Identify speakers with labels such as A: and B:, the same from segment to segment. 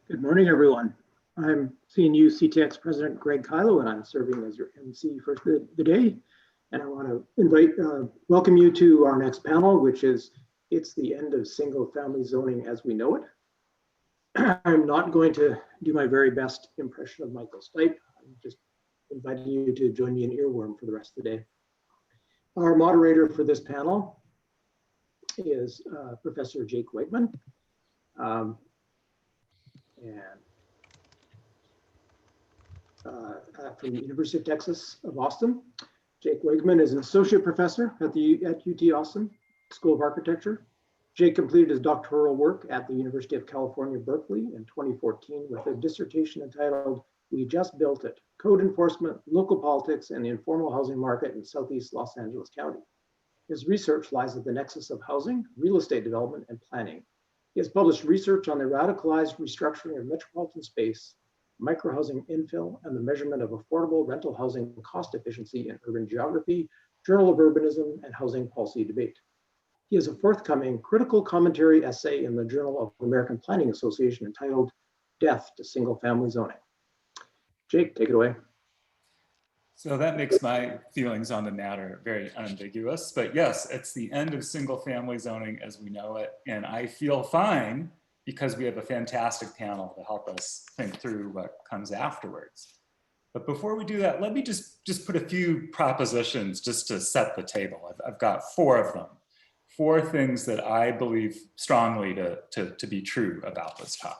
A: Good morning, everyone. I'm CNU-CTX President Greg Kylo, and I'm serving as your MC for the day. And I want to welcome you to our next panel, which is It's the End of Single-Family Zoning as We Know It. I'm not going to do my very best impression of Michael Stipe. I'm just inviting you to join me in earworm for the rest of the day. Our moderator for this panel is Professor Jake Wegman. From the University of Texas of Austin. Jake Wegman is an associate professor at UT Austin School of Architecture. Jake completed his doctoral work at the University of California, Berkeley in 2014 with a dissertation entitled We Just Built It, Code Enforcement, Local Politics, and the Informal Housing Market in Southeast Los Angeles County. His research lies at the nexus of housing, real estate development, and planning. He has published research on the radicalized restructuring of metropolitan space, microhousing infill, and the measurement of affordable rental housing cost efficiency in urban geography, Journal of Urbanism, and Housing Policy Debate. He has a forthcoming critical commentary essay in the Journal of American Planning Association entitled Death to Single-Family Zoning. Jake, take it away.
B: So that makes my feelings on the matter very unambiguous, but yes, it's the end of single-family zoning as we know it, and I feel fine because we have a fantastic panel to help us think through what comes afterwards. But before we do that, let me just put a few propositions just to set the table. I've got 4 of them, 4 things that I believe strongly to be true about this topic.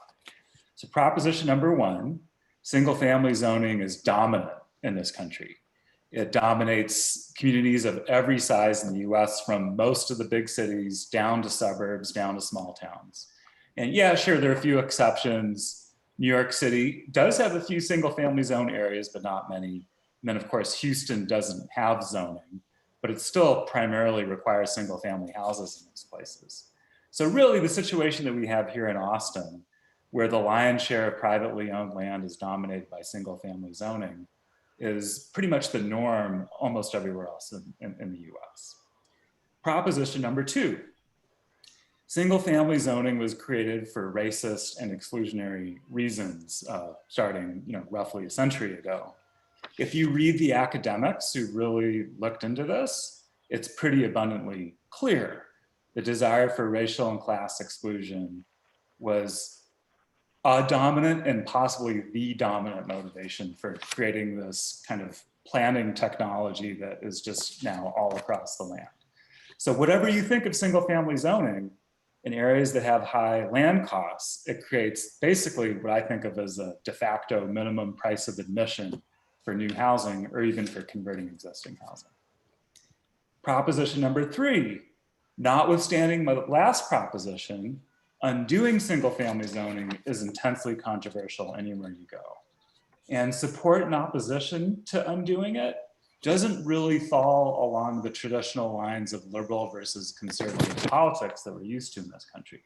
B: So proposition number 1, single-family zoning is dominant in this country. It dominates communities of every size in the US, from most of the big cities down to suburbs, down to small towns. And yeah, sure, there are a few exceptions. New York City does have a few single-family zone areas, but not many. And then of course, Houston doesn't have zoning, but it still primarily requires single-family houses in those places. So really the situation that we have here in Austin, where the lion's share of privately owned land is dominated by single-family zoning, is pretty much the norm almost everywhere else in the US. Proposition number 2, single-family zoning was created for racist and exclusionary reasons starting roughly a century ago. If you read the academics who really looked into this, it's pretty abundantly clear. The desire for racial and class exclusion was a dominant and possibly the dominant motivation for creating this kind of planning technology that is just now all across the land. So whatever you think of single-family zoning, in areas that have high land costs, it creates basically what I think of as a de facto minimum price of admission for new housing or even for converting existing housing. Proposition number 3, notwithstanding my last proposition, undoing single-family zoning is intensely controversial anywhere you go. And support and opposition to undoing it doesn't really fall along the traditional lines of liberal versus conservative politics that we're used to in this country.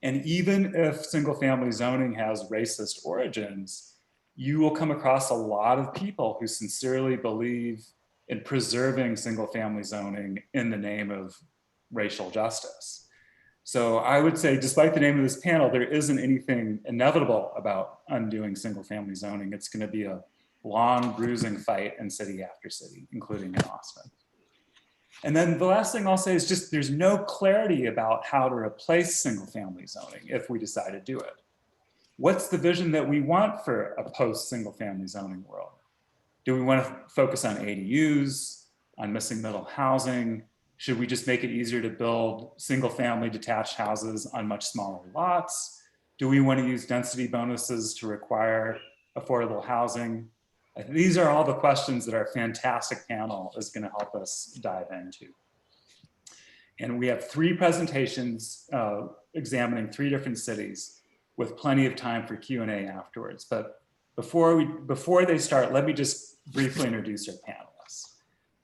B: And even if single family zoning has racist origins, you will come across a lot of people who sincerely believe in preserving single family zoning in the name of racial justice. So I would say, despite the name of this panel, there isn't anything inevitable about undoing single family zoning. It's going to be a long, bruising fight in city after city, including in Austin. And then the last thing I'll say is just there's no clarity about how to replace single family zoning if we decide to do it. What's the vision that we want for a post single family zoning world? Do we want to focus on ADUs, on missing middle housing? Should we just make it easier to build single family detached houses on much smaller lots? Do we want to use density bonuses to require affordable housing? These are all the questions that our fantastic panel is going to help us dive into. And we have 3 presentations examining 3 different cities with plenty of time for Q&A afterwards. But before they start, let me just briefly introduce our panelists.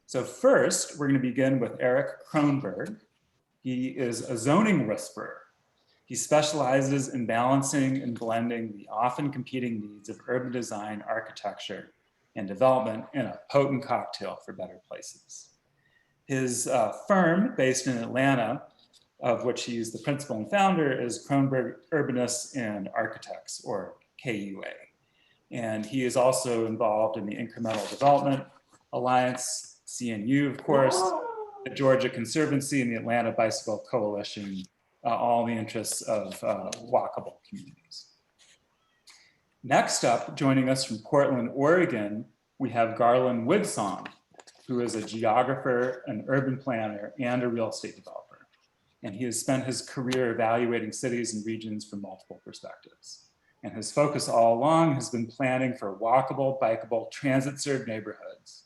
B: So first, we're going to begin with Eric Kronberg. He is a zoning whisperer. He specializes in balancing and blending the often competing needs of urban design, architecture, and development in a potent cocktail for better places. His firm, based in Atlanta, of which he's the principal and founder, is Kronberg Urbanists and Architects, or KUA. And he is also involved in the Incremental Development Alliance, CNU, of course, the Georgia Conservancy, and the Atlanta Bicycle Coalition, all in the interests of walkable communities. Next up, joining us from Portland, Oregon, we have Garland Wigsong, who is a geographer, an urban planner, and a real estate developer. And he has spent his career evaluating cities and regions from multiple perspectives. And his focus all along has been planning for walkable, bikeable, transit-served neighborhoods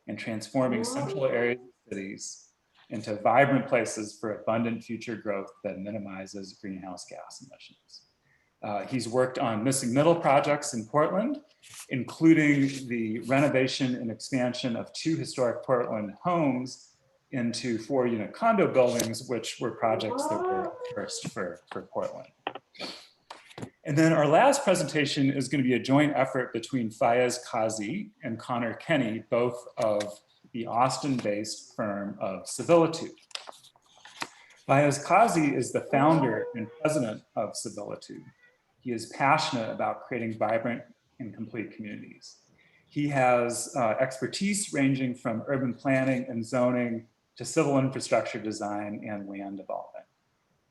B: and transforming central areas of cities into vibrant places for abundant future growth that minimizes greenhouse gas emissions. He's worked on missing middle projects in Portland, including the renovation and expansion of 2 historic Portland homes into 4-unit condo buildings, which were projects that were first for Portland. And then our last presentation is going to be a joint effort between Fayez Kazi and Connor Kenny, both of the Austin-based firm of Civilitude. Fayez Kazi is the founder and president of Civilitude. He is passionate about creating vibrant and complete communities. He has expertise ranging from urban planning and zoning to civil infrastructure design and land development.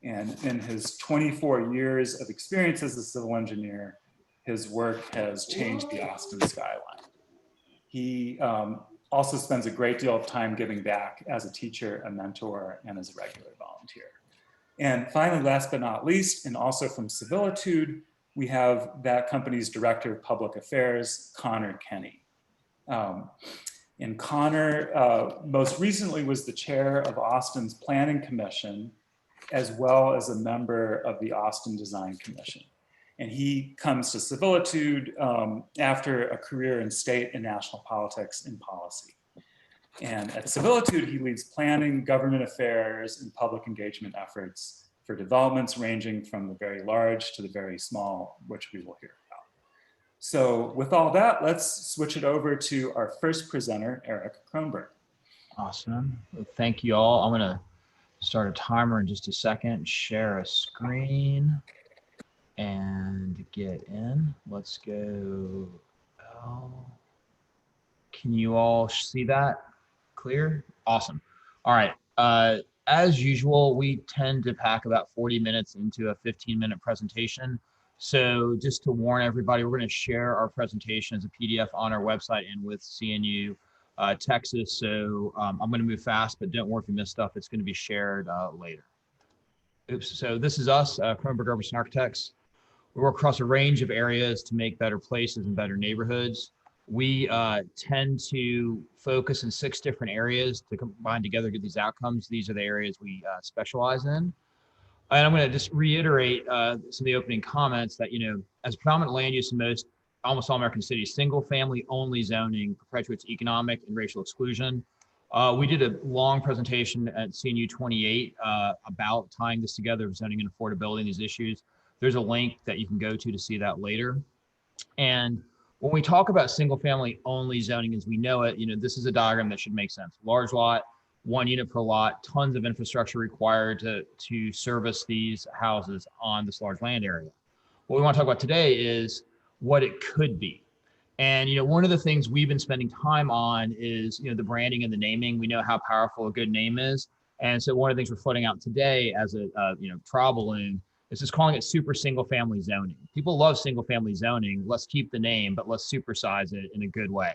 B: And in his 24 years of experience as a civil engineer, his work has changed the Austin skyline. He also spends a great deal of time giving back as a teacher, a mentor, and as a regular volunteer. And finally, last but not least, and also from Civilitude, we have that company's Director of Public Affairs, Connor Kenny. And Connor most recently was the chair of Austin's Planning Commission, as well as a member of the Austin Design Commission. And he comes to Civilitude after a career in state and national politics and policy. And at Civilitude, he leads planning, government affairs, and public engagement efforts for developments ranging from the very large to the very small, which we will hear about. So with all that, let's switch it over to our first presenter, Eric Kronberg.
C: Awesome. Well, thank you all. I'm going to start a timer in just a second, share a screen, and get in. Let's go. Oh, can you all see that clear? Awesome. All right. As usual, we tend to pack about 40 minutes into a 15-minute presentation. So just to warn everybody, we're going to share our presentation as a PDF on our website and with CNU Texas. So I'm going to move fast, but don't worry if you miss stuff. It's going to be shared later. Oops. So this is us, Kronberg Urbanists and Architects. We work across a range of areas to make better places and better neighborhoods. We tend to focus in 6 different areas to combine together to get these outcomes. These are the areas we specialize in. And I'm going to just reiterate some of the opening comments that, you know, as predominant land use in most almost all American cities, single family only zoning perpetuates economic and racial exclusion. We did a long presentation at CNU-CTX about tying this together of zoning and affordability and these issues. There's a link that you can go to see that later. And when we talk about single family only zoning as we know it, this is a diagram that should make sense. Large lot, 1 unit per lot, tons of infrastructure required to service these houses on this large land area. What we want to talk about today is what it could be. And, one of the things we've been spending time on is, the branding and the naming. We know how powerful a good name is. And so one of the things we're floating out today as a, trial balloon is just calling it super single family zoning. People love single family zoning. Let's keep the name, but let's supersize it in a good way.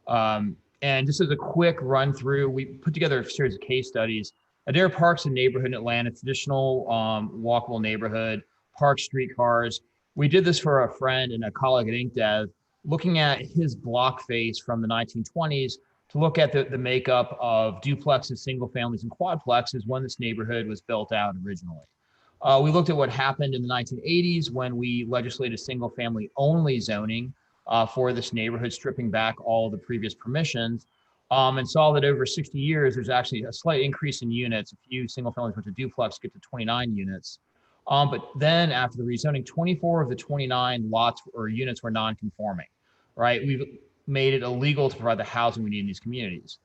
C: And just as a quick run through, we put together a series of case studies. Adair Park's a neighborhood in Atlanta, traditional walkable neighborhood, park streetcars. We did this for a friend and a colleague at InkDev, looking at his block face from the 1920s to look at the makeup of duplexes, single families, and quadplexes when this neighborhood was built out originally. We looked at what happened in the 1980s when we legislated single family only zoning for this neighborhood, stripping back all of the previous permissions, and saw that over 60 years, there's actually a slight increase in units. A few single families went to duplex, get to 29 units. But then after the rezoning, 24 of the 29 lots or units were non-conforming, right? We've made it illegal to provide the housing we need in these communities.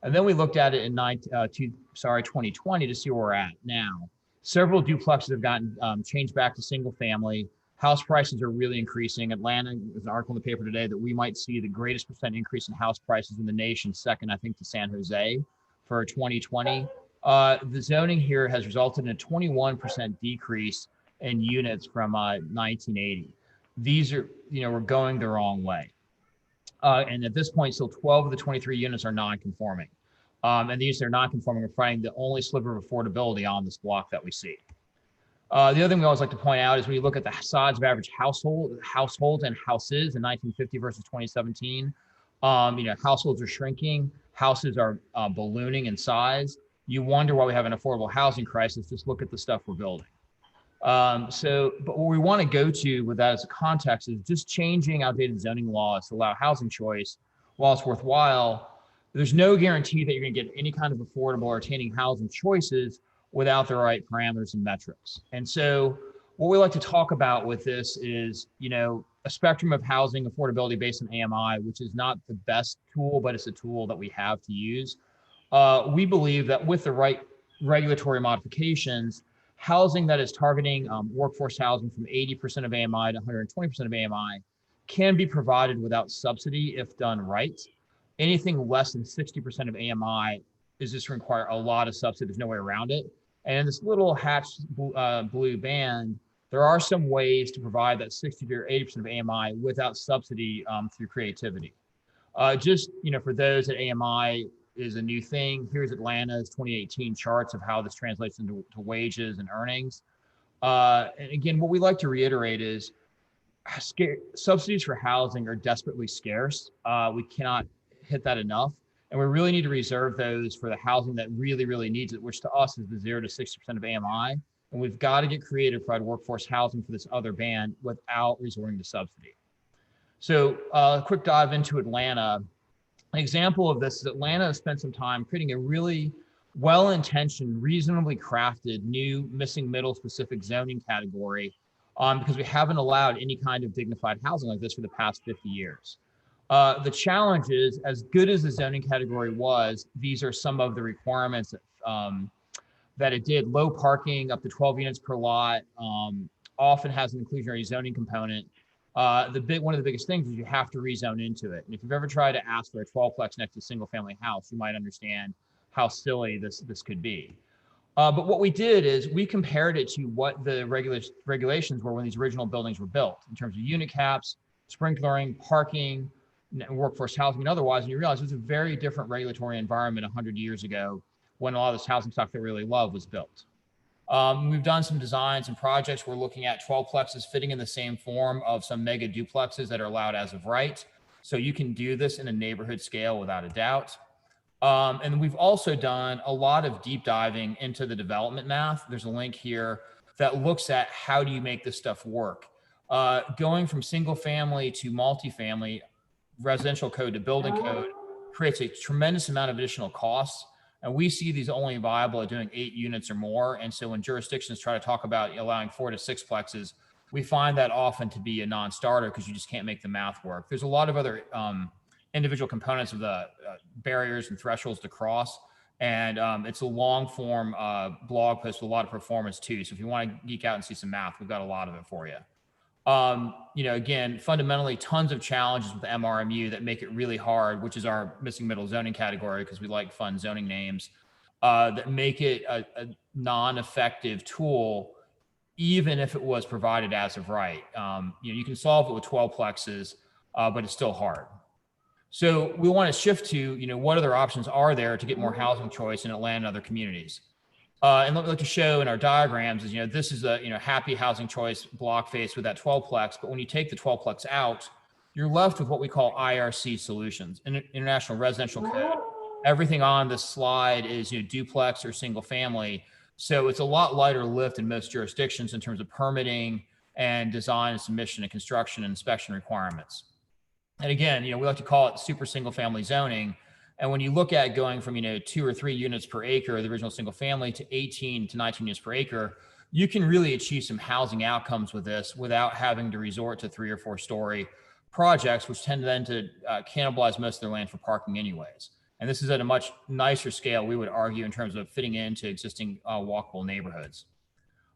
C: And then we looked at it in 2020 to see where we're at now. Several duplexes have gotten changed back to single family. House prices are really increasing. Atlanta, there's an article in the paper today that we might see the greatest % increase in house prices in the nation, second, I think, to San Jose for 2020. The zoning here has resulted in a 21% decrease in units from 1980. These are, we're going the wrong way. And at this point, still 12 of the 23 units are non-conforming. And these are non-conforming are finding the only sliver of affordability on this block that we see. The other thing we always like to point out is when you look at the size of average households and houses in 1950 versus 2017, households are shrinking, houses are ballooning in size. You wonder why we have an affordable housing crisis. Just look at the stuff we're building. But what we want to go to with that as a context is just changing outdated zoning laws to allow housing choice. While it's worthwhile, there's no guarantee that you're going to get any kind of affordable or attaining housing choices without the right parameters and metrics. And so what we like to talk about with this is, a spectrum of housing affordability based on AMI, which is not the best tool, but it's a tool that we have to use. We believe that with the right regulatory modifications, housing that is targeting workforce housing from 80% of AMI to 120% of AMI can be provided without subsidy if done right. Anything less than 60% of AMI is just require a lot of subsidy. There's no way around it. And in this little hatched blue band, there are some ways to provide that 60 to 80% of AMI without subsidy through creativity. For those that AMI is a new thing, here's Atlanta's 2018 charts of how this translates into wages and earnings. And again, what we like to reiterate is subsidies for housing are desperately scarce. We cannot hit that enough. And we really need to reserve those for the housing that really, really needs it, which to us is the 0 to 60% of AMI. And we've got to get creative to provide workforce housing for this other band without resorting to subsidy. So a quick dive into Atlanta. An example of this is Atlanta has spent some time creating a really well-intentioned, reasonably crafted new missing middle specific zoning category because we haven't allowed any kind of dignified housing like this for the past 50 years. The challenge is, as good as the zoning category was, these are some of the requirements that it did. Low parking, up to 12 units per lot, often has an inclusionary zoning component. One of the biggest things is you have to rezone into it. And if you've ever tried to ask for a 12-plex next to a single-family house, you might understand how silly this could be. But what we did is we compared it to what the regulations were when these original buildings were built in terms of unit caps, sprinklering, parking, workforce housing, and otherwise. And you realize it was a very different regulatory environment 100 years ago when a lot of this housing stock that we really love was built. We've done some designs and projects. We're looking at 12 plexes fitting in the same form of some mega duplexes that are allowed as of right. So you can do this in a neighborhood scale without a doubt. And we've also done a lot of deep diving into the development math. There's a link here that looks at how do you make this stuff work. Going from single family to multifamily, residential code to building code creates a tremendous amount of additional costs. And we see these only viable at doing 8 units or more. And so when jurisdictions try to talk about allowing 4 to 6 plexes, we find that often to be a non-starter because you just can't make the math work. There's a lot of other individual components of the barriers and thresholds to cross. And it's a long form blog post with a lot of performance too. So if you want to geek out and see some math, we've got a lot of it for you. Again, fundamentally tons of challenges with MRMU that make it really hard, which is our missing middle zoning category because we like fun zoning names, that make it a non-effective tool, even if it was provided as of right. You can solve it with 12 plexes, but it's still hard. So we want to shift to, what other options are there to get more housing choice in Atlanta and other communities? And what we like to show in our diagrams is, this is a, happy housing choice block face with that 12 plex. But when you take the 12 plex out, you're left with what we call IRC solutions, International Residential Code. Everything on this slide is, duplex or single family. So it's a lot lighter lift in most jurisdictions in terms of permitting and design and submission and construction and inspection requirements. And again, we like to call it super single family zoning. And when you look at going from, 2 or 3 units per acre, the original single family, to 18 to 19 units per acre, you can really achieve some housing outcomes with this without having to resort to 3 or 4 story projects, which tend then to cannibalize most of their land for parking anyways. And this is at a much nicer scale, we would argue, in terms of fitting into existing walkable neighborhoods.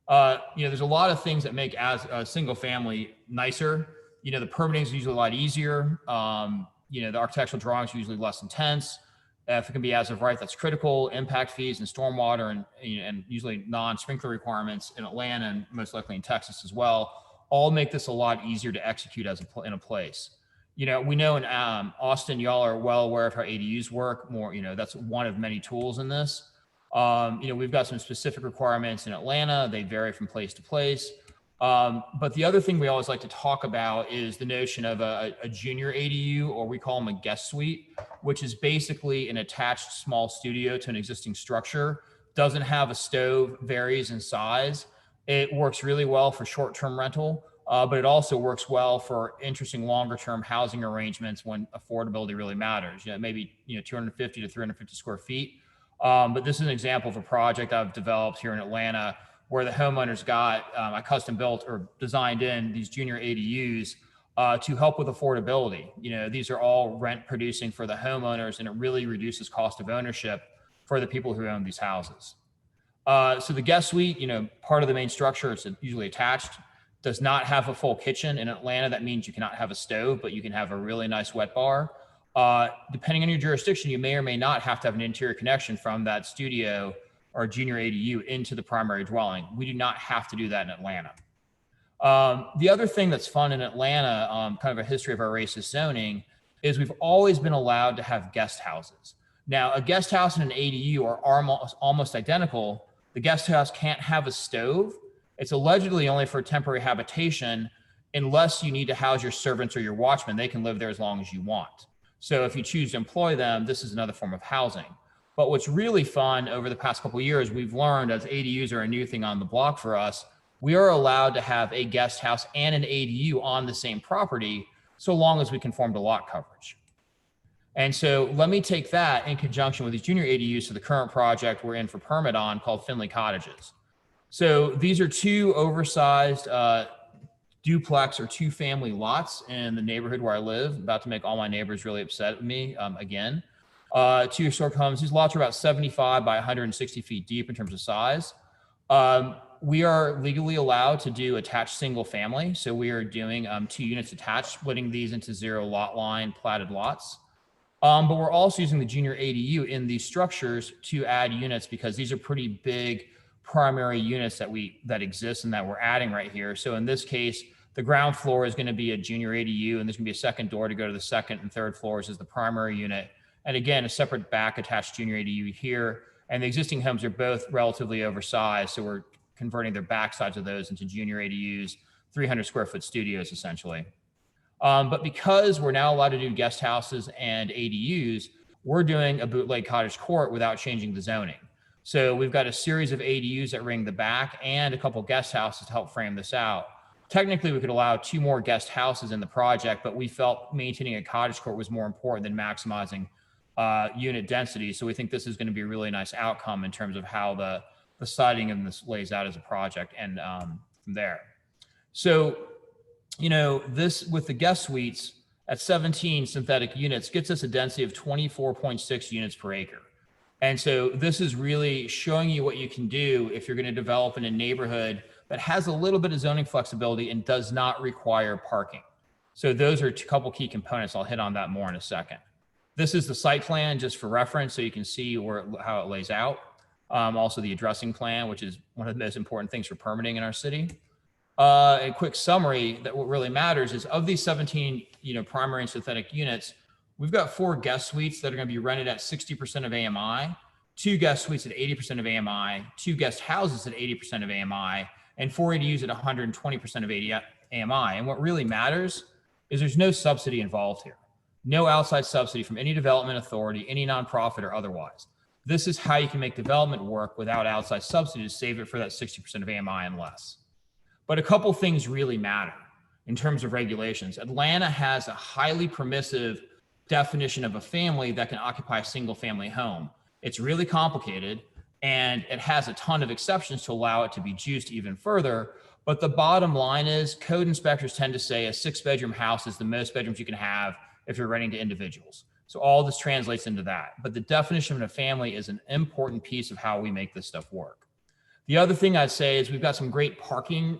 C: There's a lot of things that make as a single family nicer. The permitting is usually a lot easier. The architectural drawings are usually less intense. If it can be as of right, that's critical. Impact fees and stormwater and usually non-sprinkler requirements in Atlanta and most likely in Texas as well, all make this a lot easier to execute in a place. We know in Austin, y'all are well aware of how ADUs work. That's one of many tools in this. We've got some specific requirements in Atlanta. They vary from place to place. But the other thing we always like to talk about is the notion of a junior ADU, or we call them a guest suite, which is basically an attached small studio to an existing structure. Doesn't have a stove, varies in size. It works really well for short-term rental, but it also works well for interesting longer-term housing arrangements when affordability really matters. Maybe 250 to 350 square feet. But this is an example of a project I've developed here in Atlanta, where the homeowners got I custom built or designed in these junior ADUs to help with affordability. These are all rent producing for the homeowners, and it really reduces cost of ownership for the people who own these houses. So the guest suite, part of the main structure, it's usually attached, does not have a full kitchen. In Atlanta, that means you cannot have a stove, but you can have a really nice wet bar. Depending on your jurisdiction, you may or may not have to have an interior connection from that studio or junior ADU into the primary dwelling. We do not have to do that in Atlanta. The other thing that's fun in Atlanta, kind of a history of our racist zoning, is we've always been allowed to have guest houses. Now, a guest house and an ADU are almost identical. The guest house can't have a stove. It's allegedly only for temporary habitation unless you need to house your servants or your watchmen. They can live there as long as you want. So if you choose to employ them, this is another form of housing. But what's really fun over the past couple of years, we've learned, as ADUs are a new thing on the block for us, we are allowed to have a guest house and an ADU on the same property, so long as we conform to lot coverage. And so let me take that in conjunction with these junior ADUs to the current project we're in for permit on, called Finley Cottages. So these are 2 oversized duplex or 2-family lots in the neighborhood where I live. About to make all my neighbors really upset with me again. 2 historic homes. These lots are about 75 by 160 feet deep in terms of size. We are legally allowed to do attached single family. So we are doing 2 units attached, splitting these into 0 lot line platted lots. But we're also using the junior ADU in these structures to add units, because these are pretty big primary units that exist and that we're adding right here. So in this case, the ground floor is going to be a junior ADU, and there's going to be a second door to go to the second and third floors as the primary unit. And again, a separate back attached junior ADU here. And the existing homes are both relatively oversized, so we're converting their back sides of those into junior ADUs, 300 square foot studios essentially. But because we're now allowed to do guest houses and ADUs, we're doing a bootleg cottage court without changing the zoning. So we've got a series of ADUs that ring the back and a couple guest houses to help frame this out. Technically, we could allow 2 more guest houses in the project, but we felt maintaining a cottage court was more important than maximizing unit density. So we think this is going to be a really nice outcome in terms of how the siding of this lays out as a project and from there. So, this with the guest suites at 17 synthetic units gets us a density of 24.6 units per acre. And so this is really showing you what you can do if you're going to develop in a neighborhood that has a little bit of zoning flexibility and does not require parking. So those are a couple key components. I'll hit on that more in a second. This is the site plan just for reference so you can see how it lays out. Also the addressing plan, which is one of the most important things for permitting in our city. A quick summary that what really matters is of these 17 primary and synthetic units, we've got 4 guest suites that are going to be rented at 60% of AMI, 2 guest suites at 80% of AMI, 2 guest houses at 80% of AMI, and 4 ADUs at 120% of AMI. And what really matters is there's no subsidy involved here. No outside subsidy from any development authority, any nonprofit or otherwise. This is how you can make development work without outside subsidy to save it for that 60% of AMI and less. But a couple things really matter in terms of regulations. Atlanta has a highly permissive definition of a family that can occupy a single family home. It's really complicated and it has a ton of exceptions to allow it to be juiced even further. But the bottom line is code inspectors tend to say a 6-bedroom house is the most bedrooms you can have if you're renting to individuals. So all this translates into that. But the definition of a family is an important piece of how we make this stuff work. The other thing I'd say is we've got some great parking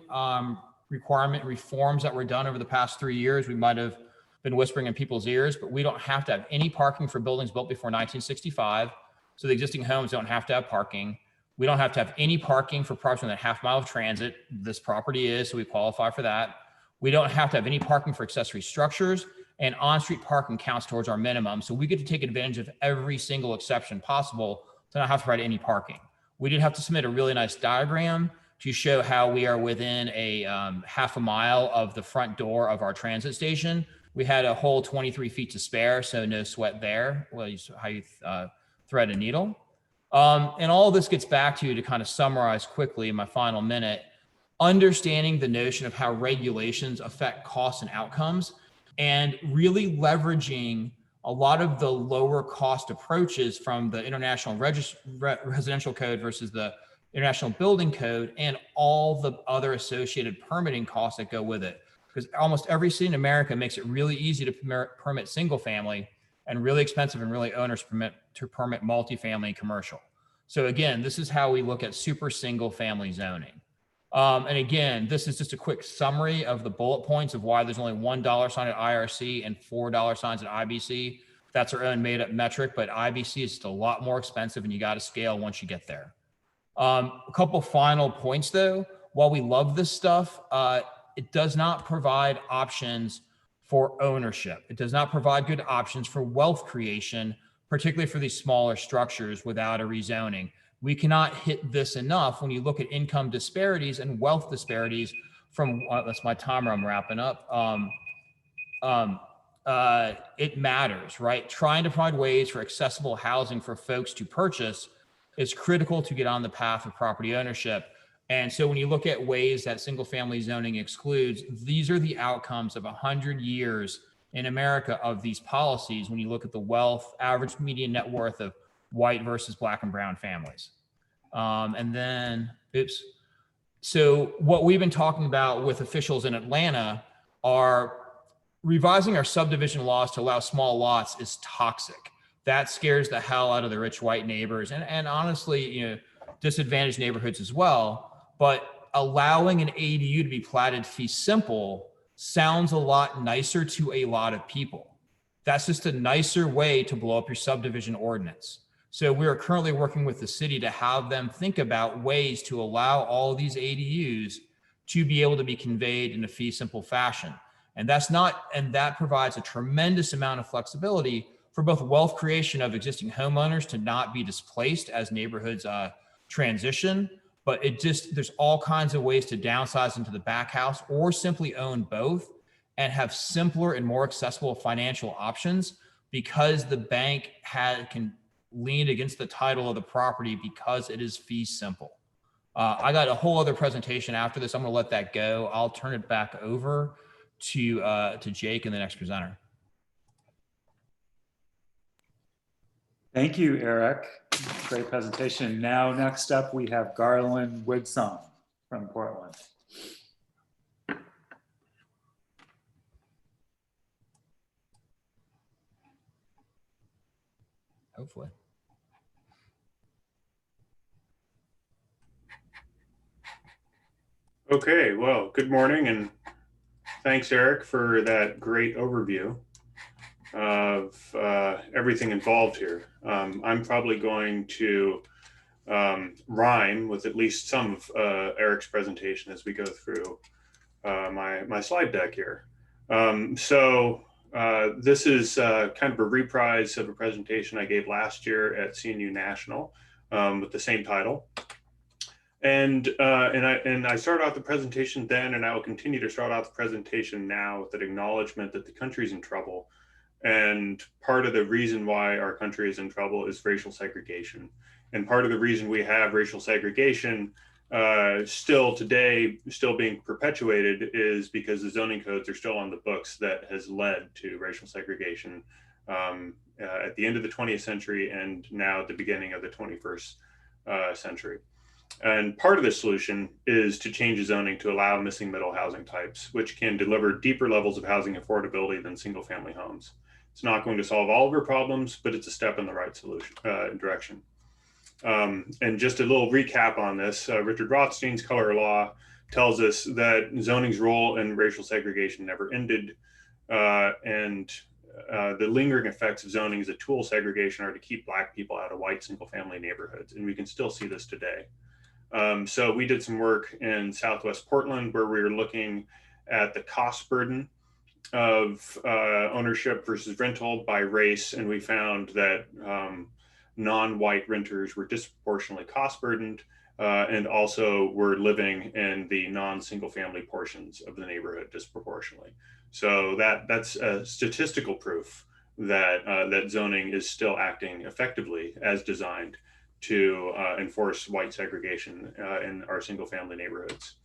C: requirement reforms that were done over the past 3 years. We might have been whispering in people's ears, but we don't have to have any parking for buildings built before 1965. So the existing homes don't have to have parking. We don't have to have any parking for property within a half mile of transit. This property is, so we qualify for that. We don't have to have any parking for accessory structures, and on-street parking counts towards our minimum. So we get to take advantage of every single exception possible to not have to provide any parking. We did have to submit a really nice diagram to show how we are within a half a mile of the front door of our transit station. We had a whole 23 feet to spare, so no sweat there. Well, how you thread a needle. And all of this gets back to kind of summarize quickly in my final minute, understanding the notion of how regulations affect costs and outcomes, and really leveraging a lot of the lower cost approaches from the International Residential Code versus the International Building Code and all the other associated permitting costs that go with it. Because almost every city in America makes it really easy to permit single family and really expensive and really onerous to permit multifamily and commercial. So again, this is how we look at super single family zoning. And again, this is just a quick summary of the bullet points of why there's only $1 sign at IRC and $4 signs at IBC. That's our own made up metric, but IBC is just a lot more expensive and you got to scale once you get there. A couple final points though. While we love this stuff, it does not provide options for ownership. It does not provide good options for wealth creation, particularly for these smaller structures without a rezoning. We cannot hit this enough when you look at income disparities and wealth disparities from, that's my timer, I'm wrapping up. It matters, right? Trying to find ways for accessible housing for folks to purchase is critical to get on the path of property ownership. And so when you look at ways that single family zoning excludes, these are the outcomes of 100 years in America of these policies when you look at the wealth, average median net worth of white versus black and brown families. And then, so what we've been talking about with officials in Atlanta are revising our subdivision laws to allow small lots is toxic. That scares the hell out of the rich white neighbors and honestly, disadvantaged neighborhoods as well. But allowing an ADU to be platted fee simple sounds a lot nicer to a lot of people. That's just a nicer way to blow up your subdivision ordinance. So we are currently working with the city to have them think about ways to allow all these ADUs to be able to be conveyed in a fee simple fashion. And that provides a tremendous amount of flexibility for both wealth creation of existing homeowners to not be displaced as neighborhoods transition, but there's all kinds of ways to downsize into the back house or simply own both and have simpler and more accessible financial options because the bank can lean against the title of the property because it is fee simple. I got a whole other presentation after this. I'm going to let that go. I'll turn it back over to Jake and the next presenter.
B: Thank you, Eric. Great presentation. Now, next up, we have Garland Woodsong from Portland.
C: Hopefully.
D: Okay, well, good morning, and thanks, Eric, for that great overview of everything involved here. I'm probably going to rhyme with at least some of Eric's presentation as we go through my slide deck here. This is kind of a reprise of a presentation I gave last year at CNU National with the same title. And I started off the presentation then, and I will continue to start off the presentation now with an acknowledgement that the country's in trouble. And part of the reason why our country is in trouble is racial segregation. And part of the reason we have racial segregation still today, still being perpetuated, is because the zoning codes are still on the books that has led to racial segregation at the end of the 20th century and now at the beginning of the 21st century. And part of the solution is to change the zoning to allow missing middle housing types, which can deliver deeper levels of housing affordability than single family homes. It's not going to solve all of our problems, but it's a step in the right solution direction. And just a little recap on this, Richard Rothstein's color law tells us that zoning's role in racial segregation never ended. The lingering effects of zoning as a tool segregation are to keep Black people out of white single family neighborhoods. And we can still see this today. So we did some work in Southwest Portland where we were looking at the cost burden of ownership versus rental by race. And we found that non-white renters were disproportionately cost burdened and also were living in the non-single family portions of the neighborhood disproportionately. So that's a statistical proof that that zoning is still acting effectively as designed to enforce white segregation in our single family neighborhoods.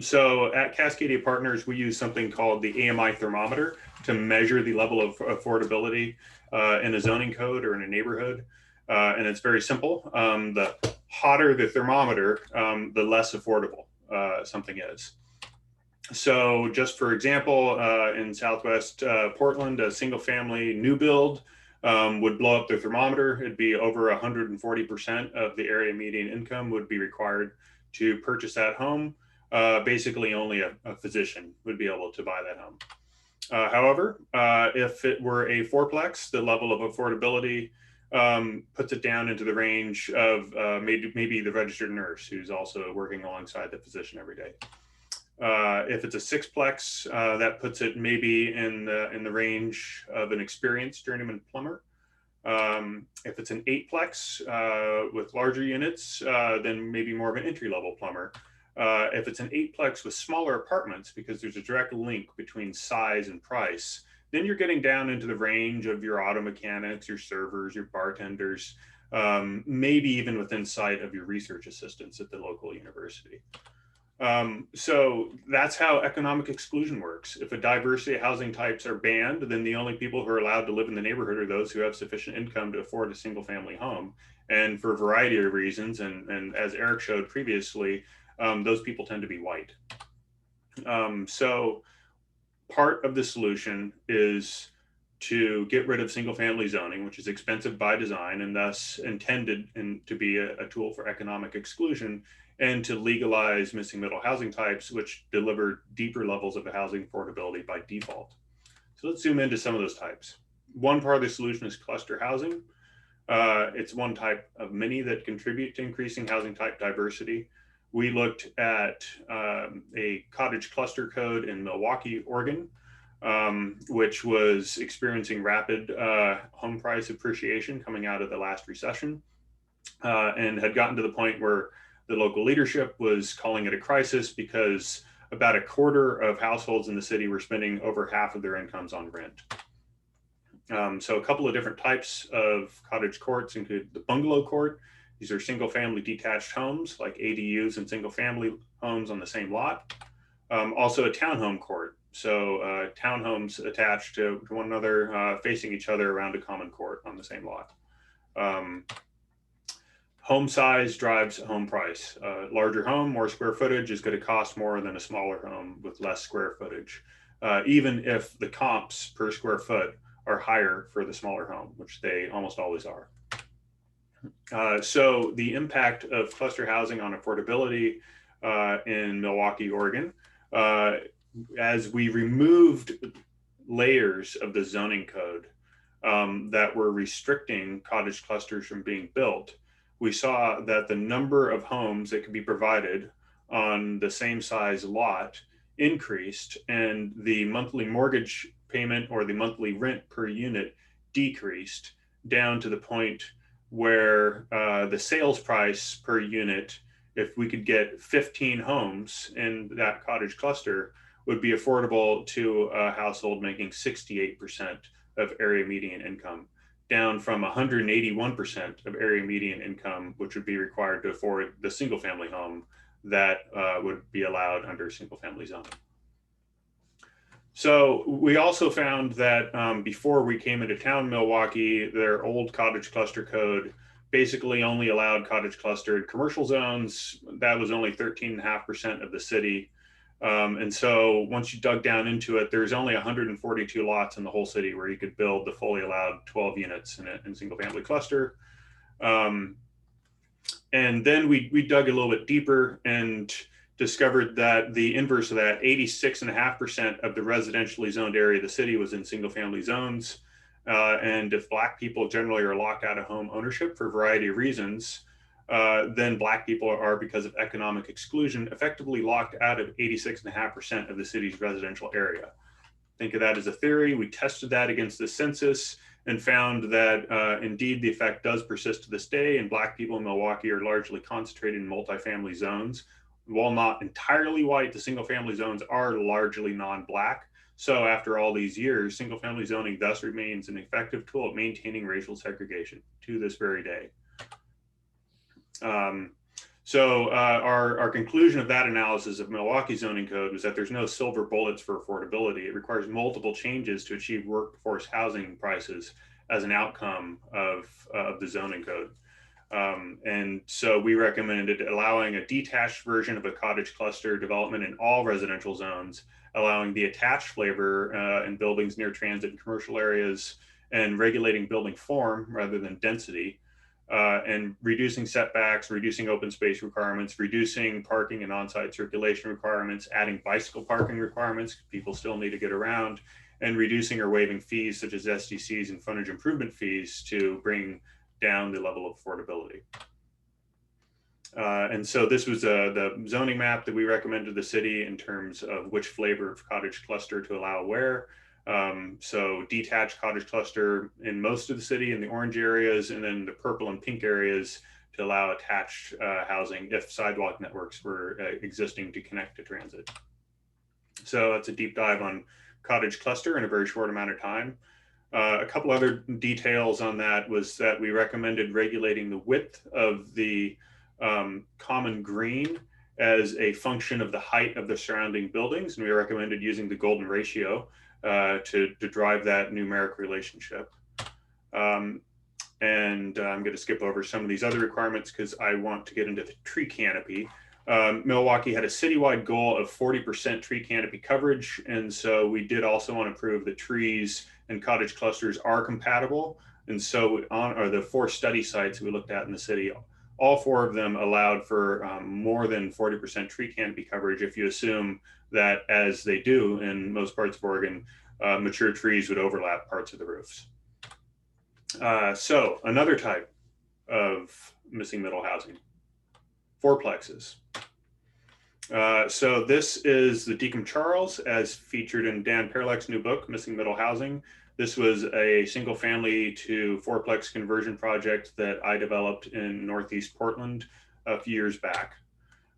D: So at Cascadia Partners, we use something called the AMI thermometer to measure the level of affordability in a zoning code or in a neighborhood. And it's very simple. The hotter the thermometer, the less affordable something is. So just for example, in Southwest Portland, a single family new build would blow up the thermometer. It'd be over 140% of the area median income would be required to purchase that home. Basically only a physician would be able to buy that home. However, if it were a fourplex, the level of affordability puts it down into the range of maybe the registered nurse who's also working alongside the physician every day. If it's a sixplex, that puts it maybe in the range of an experienced journeyman plumber. If it's an eightplex with larger units, then maybe more of an entry-level plumber. If it's an eightplex with smaller apartments, because there's a direct link between size and price, then you're getting down into the range of your auto mechanics, your servers, your bartenders, maybe even within sight of your research assistants at the local university. So that's how economic exclusion works. If a diversity of housing types are banned, then the only people who are allowed to live in the neighborhood are those who have sufficient income to afford a single family home. And for a variety of reasons, and as Eric showed previously, those people tend to be white. So part of the solution is to get rid of single family zoning, which is expensive by design and thus intended to be a tool for economic exclusion, and to legalize missing middle housing types, which deliver deeper levels of housing affordability by default. So let's zoom into some of those types. One part of the solution is cluster housing. It's one type of many that contribute to increasing housing type diversity. We looked at a cottage cluster code in Milwaukee, Oregon, which was experiencing rapid home price appreciation coming out of the last recession, and had gotten to the point where the local leadership was calling it a crisis because about a quarter of households in the city were spending over half of their incomes on rent. So a couple of different types of cottage courts include the bungalow court These are single family detached homes like ADUs and single family homes on the same lot. Also a townhome court. So townhomes attached to one another, facing each other around a common court on the same lot. Home size drives home price. Larger home, more square footage is going to cost more than a smaller home with less square footage, even if the comps per square foot are higher for the smaller home, which they almost always are. So the impact of cluster housing on affordability in Milwaukee, Oregon, as we removed layers of the zoning code that were restricting cottage clusters from being built, we saw that the number of homes that could be provided on the same size lot increased, and the monthly mortgage payment or the monthly rent per unit decreased down to the point where the sales price per unit, if we could get 15 homes in that cottage cluster, would be affordable to a household making 68% of area median income, down from 181% of area median income, which would be required to afford the single family home that would be allowed under single family zoning. So we also found that before we came into town, Milwaukee, their old cottage cluster code basically only allowed cottage cluster in commercial zones. That was only 13.5% of the city. And so once you dug down into it, there's only 142 lots in the whole city where you could build the fully allowed 12 units in a single family cluster. And then we dug a little bit deeper and discovered that the inverse of that, 86.5% of the residentially zoned area of the city was in single family zones. And if Black people generally are locked out of home ownership for a variety of reasons, then Black people are, because of economic exclusion, effectively locked out of 86.5% of the city's residential area. Think of that as a theory. We tested that against the census and found that indeed the effect does persist to this day, and Black people in Milwaukee are largely concentrated in multifamily zones. While not entirely white, the single family zones are largely non-Black. So after all these years, single family zoning thus remains an effective tool at maintaining racial segregation to this very day. So our conclusion of that analysis of Milwaukee zoning code was that there's no silver bullets for affordability. It requires multiple changes to achieve workforce housing prices as an outcome of the zoning code. And so we recommended allowing a detached version of a cottage cluster development in all residential zones, allowing the attached flavor in buildings near transit and commercial areas, and regulating building form rather than density, and reducing setbacks, reducing open space requirements, reducing parking and on-site circulation requirements, adding bicycle parking requirements, people still need to get around, and reducing or waiving fees such as SDCs and frontage improvement fees to bring down the level of affordability. And so this was the zoning map that we recommended to the city in terms of which flavor of cottage cluster to allow where. So detached cottage cluster in most of the city in the orange areas, and then the purple and pink areas to allow attached housing if sidewalk networks were existing to connect to transit. So that's a deep dive on cottage cluster in a very short amount of time. A couple other details on that was that we recommended regulating the width of the common green as a function of the height of the surrounding buildings. And we recommended using the golden ratio to drive that numeric relationship. And I'm going to skip over some of these other requirements because I want to get into the tree canopy. Milwaukee had a citywide goal of 40% tree canopy coverage. And so we did also want to prove that trees and cottage clusters are compatible. And so on the 4 study sites we looked at in the city, all 4 of them allowed for more than 40% tree canopy coverage if you assume that, as they do in most parts of Oregon, mature trees would overlap parts of the roofs. So another type of missing middle housing, fourplexes. So this is the Deacon Charles as featured in Dan Perlek's new book, Missing Middle Housing. This was a single family to fourplex conversion project that I developed in Northeast Portland a few years back.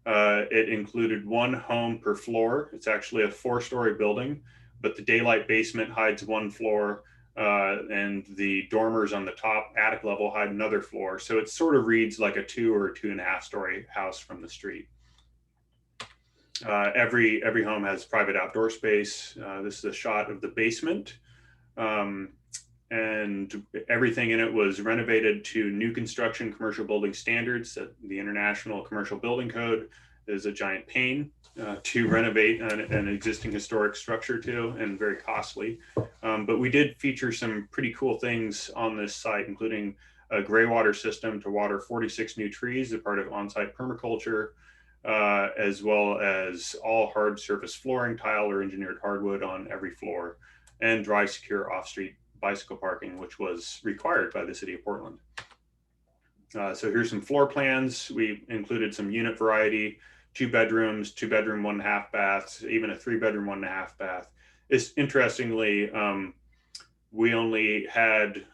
D: It included 1 home per floor. It's actually a 4-story building, but the daylight basement hides 1 floor. and the dormers on the top attic level had another floor. So it sort of reads like a 2 or 2.5 story house from the street. Every home has private outdoor space. This is a shot of the basement. And everything in it was renovated to new construction commercial building standards that the International Commercial Building Code is a giant pain to renovate an existing historic structure to, and very costly. But we did feature some pretty cool things on this site, including a gray water system to water 46 new trees, a part of on-site permaculture, as well as all hard surface flooring, tile or engineered hardwood on every floor, and dry, secure off-street bicycle parking, which was required by the city of Portland. So here's some floor plans. We included some unit variety, 2 bedrooms, 2-bedroom, 1.5 baths, even a 3-bedroom, 1.5 bath. It's interestingly, we only had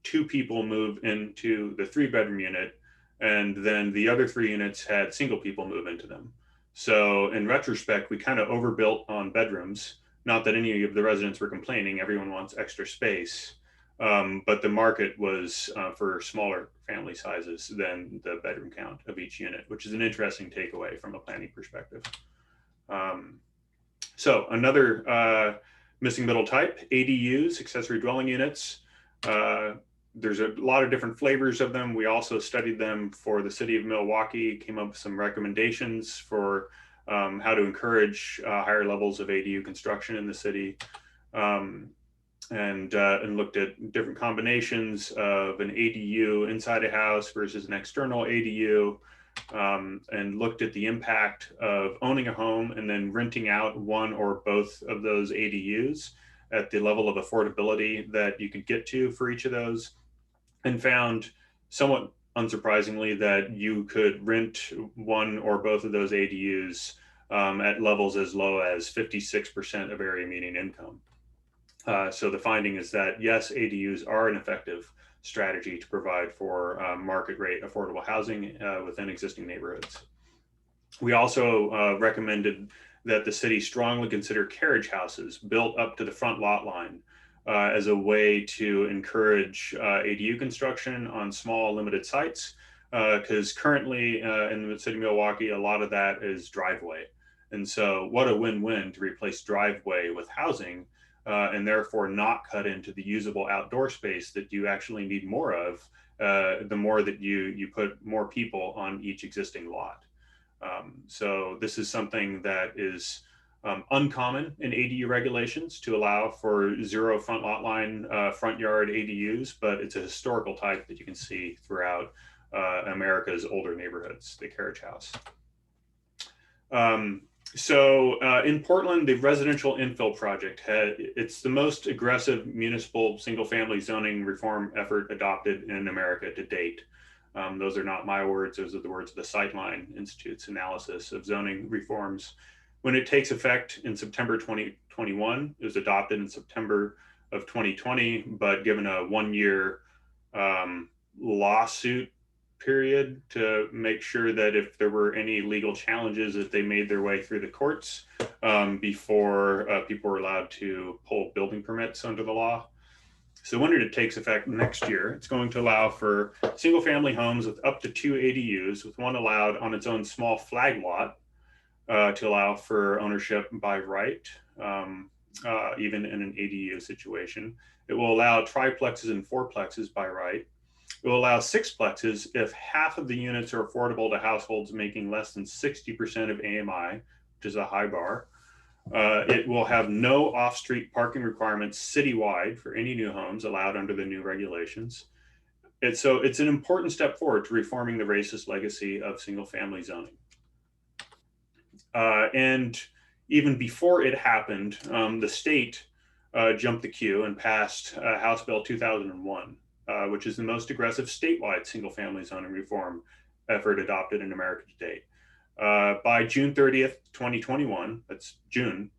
D: 2 people move into the 3-bedroom unit, and then the other 3 units had single people move into them. So in retrospect, we kind of overbuilt on bedrooms. Not that any of the residents were complaining, everyone wants extra space, but the market was for smaller family sizes than the bedroom count of each unit, which is an interesting takeaway from a planning perspective. So another missing middle type, ADUs, accessory dwelling units. There's a lot of different flavors of them. We also studied them for the city of Milwaukee, came up with some recommendations for how to encourage higher levels of ADU construction in the city, and looked at different combinations of an ADU inside a house versus an external ADU, and looked at the impact of owning a home and then renting out one or both of those ADUs at the level of affordability that you could get to for each of those, and found somewhat unsurprisingly that you could rent one or both of those ADUs at levels as low as 56% of area median income. So the finding is that yes, ADUs are an effective strategy to provide for market rate affordable housing within existing neighborhoods. We also recommended that the city strongly consider carriage houses built up to the front lot line as a way to encourage ADU construction on small limited sites, because currently in the city of Milwaukee, a lot of that is driveway. And so what a win-win to replace driveway with housing, and therefore not cut into the usable outdoor space that you actually need more of, the more that you put more people on each existing lot. So this is something that is uncommon in ADU regulations to allow for 0 front lot line, front yard ADUs, but it's a historical type that you can see throughout America's older neighborhoods, the carriage house. So in Portland, the residential infill project, it's the most aggressive municipal single family zoning reform effort adopted in America to date. Those are not my words, those are the words of the Sightline Institute's analysis of zoning reforms. When it takes effect in September 2021, it was adopted in September of 2020, but given a 1-year lawsuit period to make sure that if there were any legal challenges that they made their way through the courts before people were allowed to pull building permits under the law. So when it takes effect next year, it's going to allow for single family homes with up to 2 ADUs, with one allowed on its own small flag lot to allow for ownership by right, even in an ADU situation. It will allow triplexes and 4plexes by right. It will allow 6plexes if half of the units are affordable to households making less than 60% of AMI, which is a high bar. It will have no off-street parking requirements citywide for any new homes allowed under the new regulations. So it's an important step forward to reforming the racist legacy of single-family zoning. And even before it happened, the state jumped the queue and passed House Bill 2001. Which is the most aggressive statewide single-family zoning reform effort adopted in America to date. By June 30th, 2021, that's June,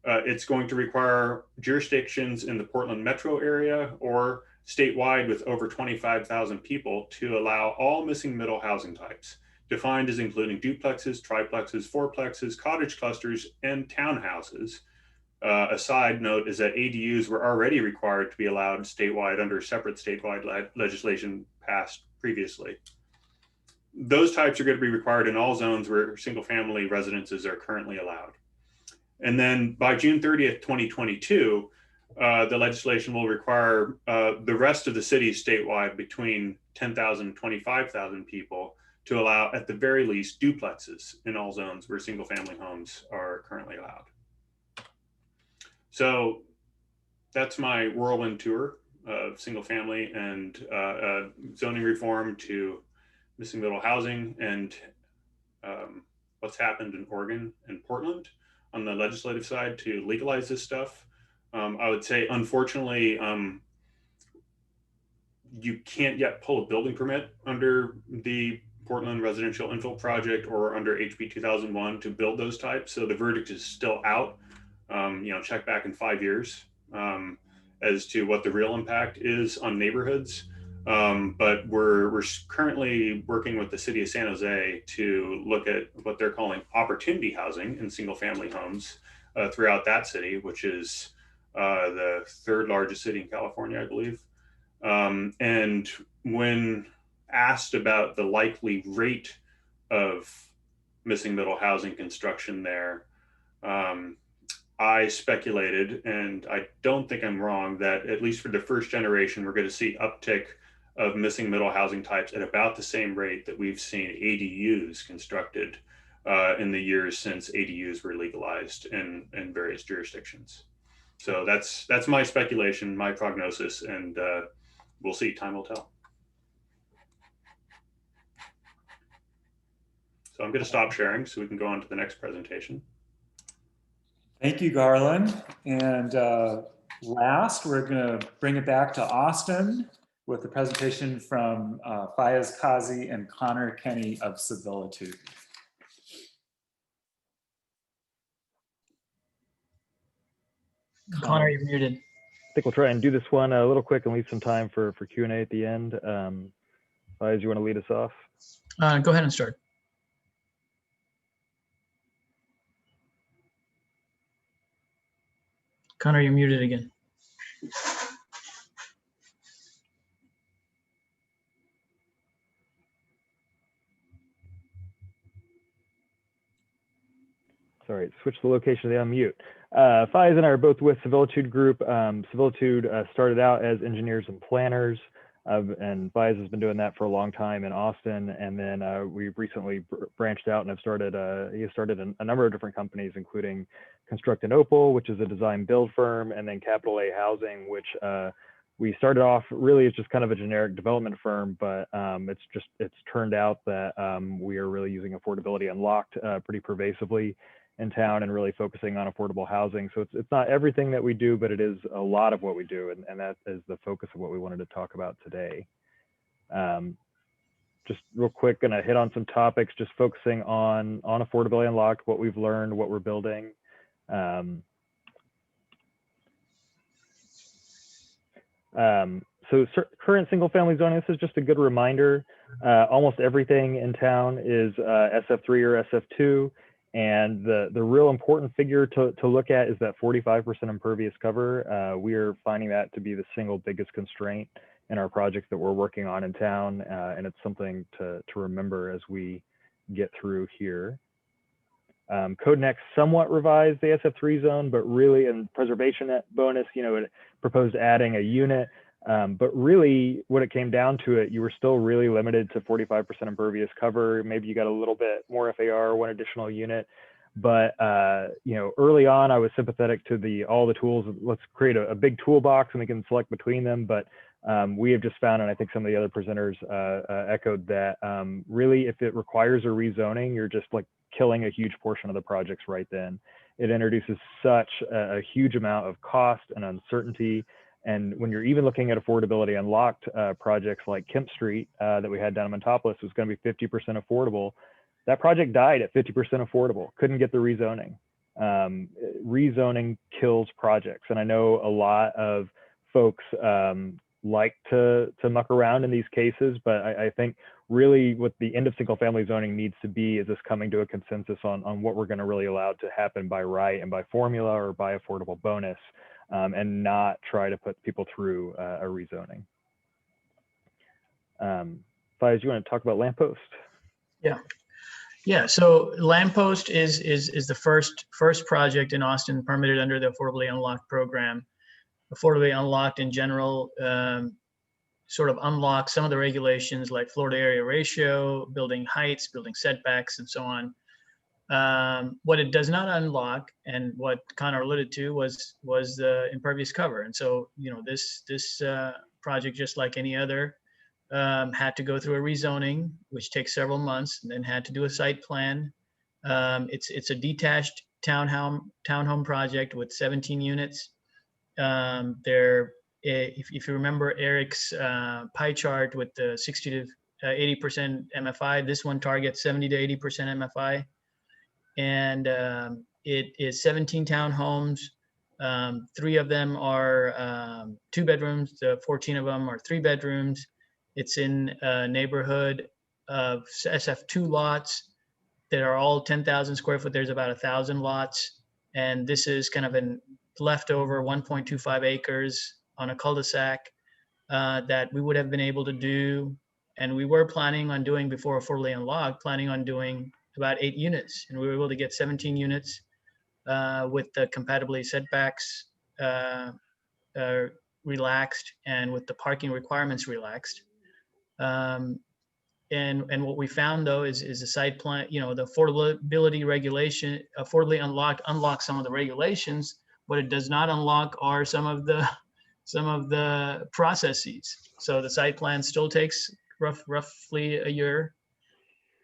D: it's going to require jurisdictions in the Portland metro area or statewide with over 25,000 people to allow all missing middle housing types, defined as including duplexes, triplexes, 4plexes, cottage clusters, and townhouses, a side note is that ADUs were already required to be allowed statewide under separate statewide legislation passed previously. Those types are going to be required in all zones where single family residences are currently allowed. And then by June 30th, 2022, the legislation will require the rest of the cities statewide between 10,000 and 25,000 people to allow, at the very least, duplexes in all zones where single family homes are currently allowed. So that's my whirlwind tour of single family and zoning reform to missing middle housing and what's happened in Oregon and Portland on the legislative side to legalize this stuff. I would say, unfortunately, you can't yet pull a building permit under the Portland Residential Infill Project or under HB 2001 to build those types. So the verdict is still out. Check back in 5 years as to what the real impact is on neighborhoods. But we're currently working with the city of San Jose to look at what they're calling opportunity housing in single family homes throughout that city, which is the third largest city in California, I believe. And when asked about the likely rate of missing middle housing construction there, I speculated, and I don't think I'm wrong, that at least for the first generation, we're going to see uptick of missing middle housing types at about the same rate that we've seen ADUs constructed in the years since ADUs were legalized in various jurisdictions. So that's my speculation, my prognosis, and we'll see. Time will tell. So I'm going to stop sharing so we can go on to the next presentation.
B: Thank you, Garland. And last, we're going to bring it back to Austin with the presentation from Fayez Kazi and Connor Kenny of Civilitude.
E: Connor, you're muted.
F: I think we'll try and do this one a little quick and leave some time for Q&A at the end. Fayez, you want to lead us off?
E: Go ahead and start. Connor, you're muted again.
F: Sorry, switch the location to the unmute. Fayez and I are both with Civilitude Group. Civilitude started out as engineers and planners, and Fayez has been doing that for a long time in Austin. And then we've recently branched out and have started, he has started a number of different companies, including Construct and Opal, which is a design build firm, and then Capital A Housing, which we started off really as just kind of a generic development firm, but it's turned out that we are really using Affordability Unlocked pretty pervasively in town and really focusing on affordable housing. So it's not everything that we do, but it is a lot of what we do, and that is the focus of what we wanted to talk about today. Just real quick, gonna hit on some topics, just focusing on Affordability Unlocked, what we've learned, what we're building. So current single family zoning, this is just a good reminder. Almost everything in town is SF3 or SF2. And the real important figure to look at is that 45% impervious cover. We are finding that to be the single biggest constraint in our projects that we're working on in town. And it's something to remember as we get through here. Code Next somewhat revised the SF3 zone, but really in preservation bonus, it proposed adding a unit. But really what it came down to you were still really limited to 45% impervious cover. Maybe you got a little bit more FAR, one additional unit. But, early on, I was sympathetic to all the tools. Let's create a big toolbox and we can select between them. But we have just found, and I think some of the other presenters echoed that really, if it requires a rezoning, you're just like killing a huge portion of the projects right then. It introduces such a huge amount of cost and uncertainty. And when you're even looking at Affordability Unlocked projects like Kemp Street that we had down in Montopolis was going to be 50% affordable. That project died at 50% affordable, couldn't get the rezoning. Rezoning kills projects. And I know a lot of folks, like to muck around in these cases, but I think really what the end of single family zoning needs to be is this coming to a consensus on what we're going to really allow to happen by right and by formula or by affordable bonus, and not try to put people through a rezoning. Faiz, you want to talk about Lamppost?
E: Yeah. So Lamppost is the first project in Austin permitted under the Affordably Unlocked program. Affordably Unlocked in general sort of unlock some of the regulations like floor to area ratio, building heights, building setbacks, and so on. What it does not unlock, and what Connor alluded to, was the impervious cover. And so, this project, just like any other, had to go through a rezoning, which takes several months, and then had to do a site plan. It's a detached townhome project with 17 units. If you remember Eric's pie chart with the 60 to 80% MFI, this one targets 70 to 80% MFI. And it is 17 townhomes. 3 of them are 2 bedrooms. 14 of them are 3 bedrooms. It's in a neighborhood of SF2 lots that are all 10,000 square foot. There's about 1,000 lots. And this is kind of a leftover 1.25 acres on a cul-de-sac that we would have been able to do. And we were planning on doing, before Affordably Unlocked, planning on doing about 8 units. And we were able to get 17 units with the compatibility setbacks relaxed and with the parking requirements relaxed. And what we found, though, is a site plan, the affordability regulation, Affordably Unlocked unlocks some of the regulations. What it does not unlock are some of the processes. So the site plan still takes roughly a year.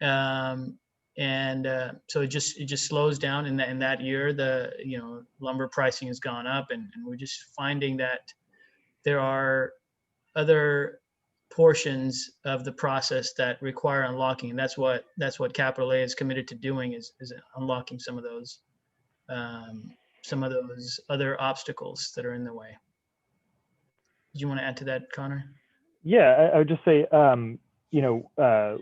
E: So it just slows down in that year. The lumber pricing has gone up, and we're just finding that there are other portions of the process that require unlocking, and that's what Capital A is committed to doing, is unlocking some of those other obstacles that are in the way. Do you want to add to that, Connor?
F: Yeah, I would just say, some of the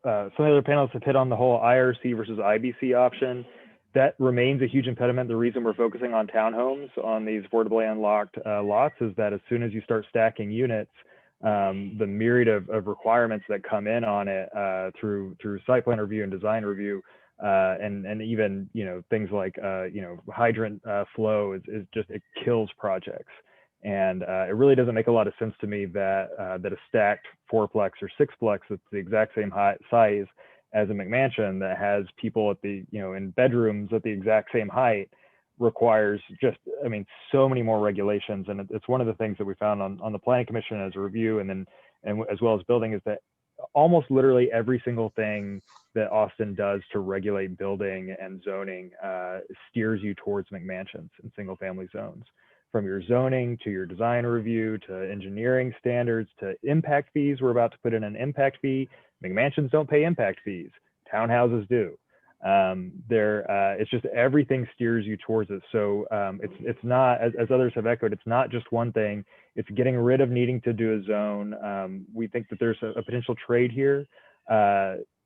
F: other panelists have hit on the whole IRC versus IBC option. That remains a huge impediment. The reason we're focusing on townhomes on these affordably unlocked lots is that as soon as you start stacking units, the myriad of requirements that come in on it through site plan review and design review, and even things like hydrant flow is just, it kills projects. And it really doesn't make a lot of sense to me that a stacked 4-plex or 6-plex that's the exact same size as a McMansion that has people at the in bedrooms at the exact same height requires just, so many more regulations. And it's one of the things that we found on the Planning Commission as a review, and as well as building, is that almost literally every single thing that Austin does to regulate building and zoning steers you towards McMansions and single family zones. From your zoning to your design review to engineering standards to impact fees. We're about to put in an impact fee. McMansions don't pay impact fees. Townhouses do. It's just everything steers you towards it. So it's not, as others have echoed, it's not just one thing. It's getting rid of needing to do a zone. We think that there's a potential trade here.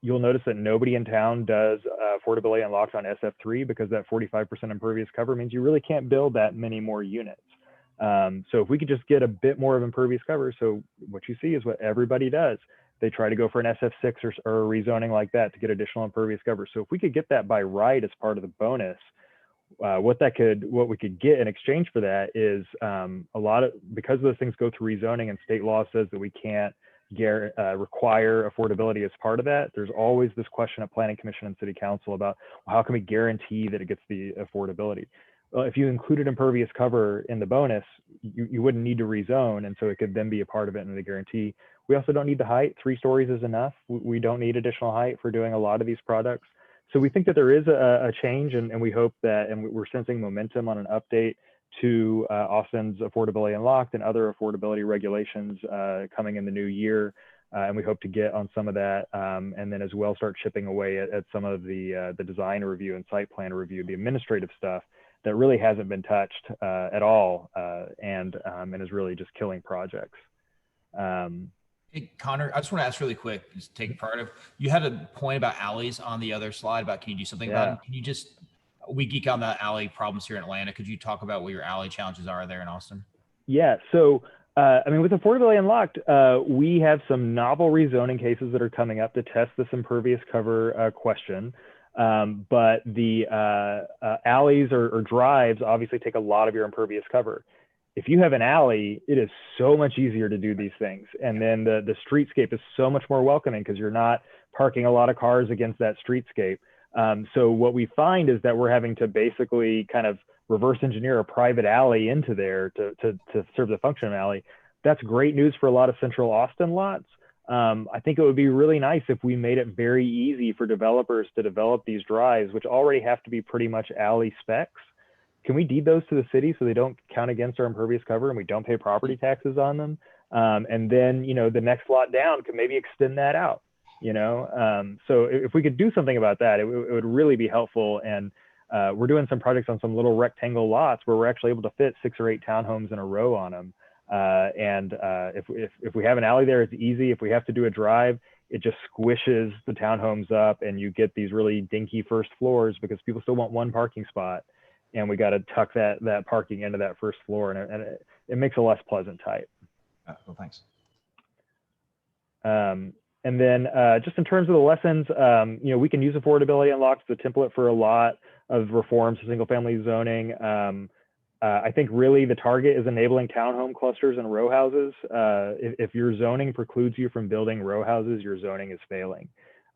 F: You'll notice that nobody in town does affordability unlocked on SF3 because that 45% impervious cover means you really can't build that many more units. So if we could just get a bit more of impervious cover, so what you see is what everybody does. They try to go for an SF6 or a rezoning like that to get additional impervious cover. So if we could get that by right as part of the bonus, what we could get in exchange for that is because those things go through rezoning and state law says that we can't require affordability as part of that. There's always this question at Planning Commission and City Council about, well, how can we guarantee that it gets the affordability? Well, if you included impervious cover in the bonus, you wouldn't need to rezone, and so it could then be a part of it in the guarantee. We also don't need the height. 3 stories is enough. We don't need additional height for doing a lot of these products. So we think that there is a change, and we hope that, and we're sensing momentum on an update to Austin's Affordability Unlocked and other affordability regulations coming in the new year. And we hope to get on some of that, and then as well start chipping away at some of the design review and site plan review, the administrative stuff that really hasn't been touched at all, and is really just killing projects.
C: Hey, Connor, I just want to ask really quick, just take part of, you had a point about alleys on the other slide about, can you do something about them? Can you just, we geek on the alley problems here in Atlanta. Could you talk about what your alley challenges are there in Austin?
F: Yeah, so I mean, with Affordability Unlocked, we have some novel rezoning cases that are coming up to test this impervious cover question. But the alleys or drives obviously take a lot of your impervious cover. If you have an alley, it is so much easier to do these things. And then the streetscape is so much more welcoming because you're not parking a lot of cars against that streetscape. So what we find is that we're having to basically kind of reverse engineer a private alley into there to serve the function of an alley. That's great news for a lot of central Austin lots. I think it would be really nice if we made it very easy for developers to develop these drives, which already have to be pretty much alley specs. Can we deed those to the city so they don't count against our impervious cover and we don't pay property taxes on them? And then, you know, the next lot down can maybe extend that out, you know? So if we could do something about that, it would really be helpful. And we're doing some projects on some little rectangle lots where we're actually able to fit 6 or 8 townhomes in a row on them. If we have an alley there, it's easy. If we have to do a drive, it just squishes the townhomes up and you get these really dinky first floors because people still want one parking spot. And we got to tuck that parking into that first floor, and it makes a less pleasant type.
C: Well, thanks.
F: And then just in terms of the lessons, you know, we can use Affordability Unlocked as a template for a lot of reforms to single-family zoning. I think really the target is enabling townhome clusters and row houses. If your zoning precludes you from building row houses, your zoning is failing.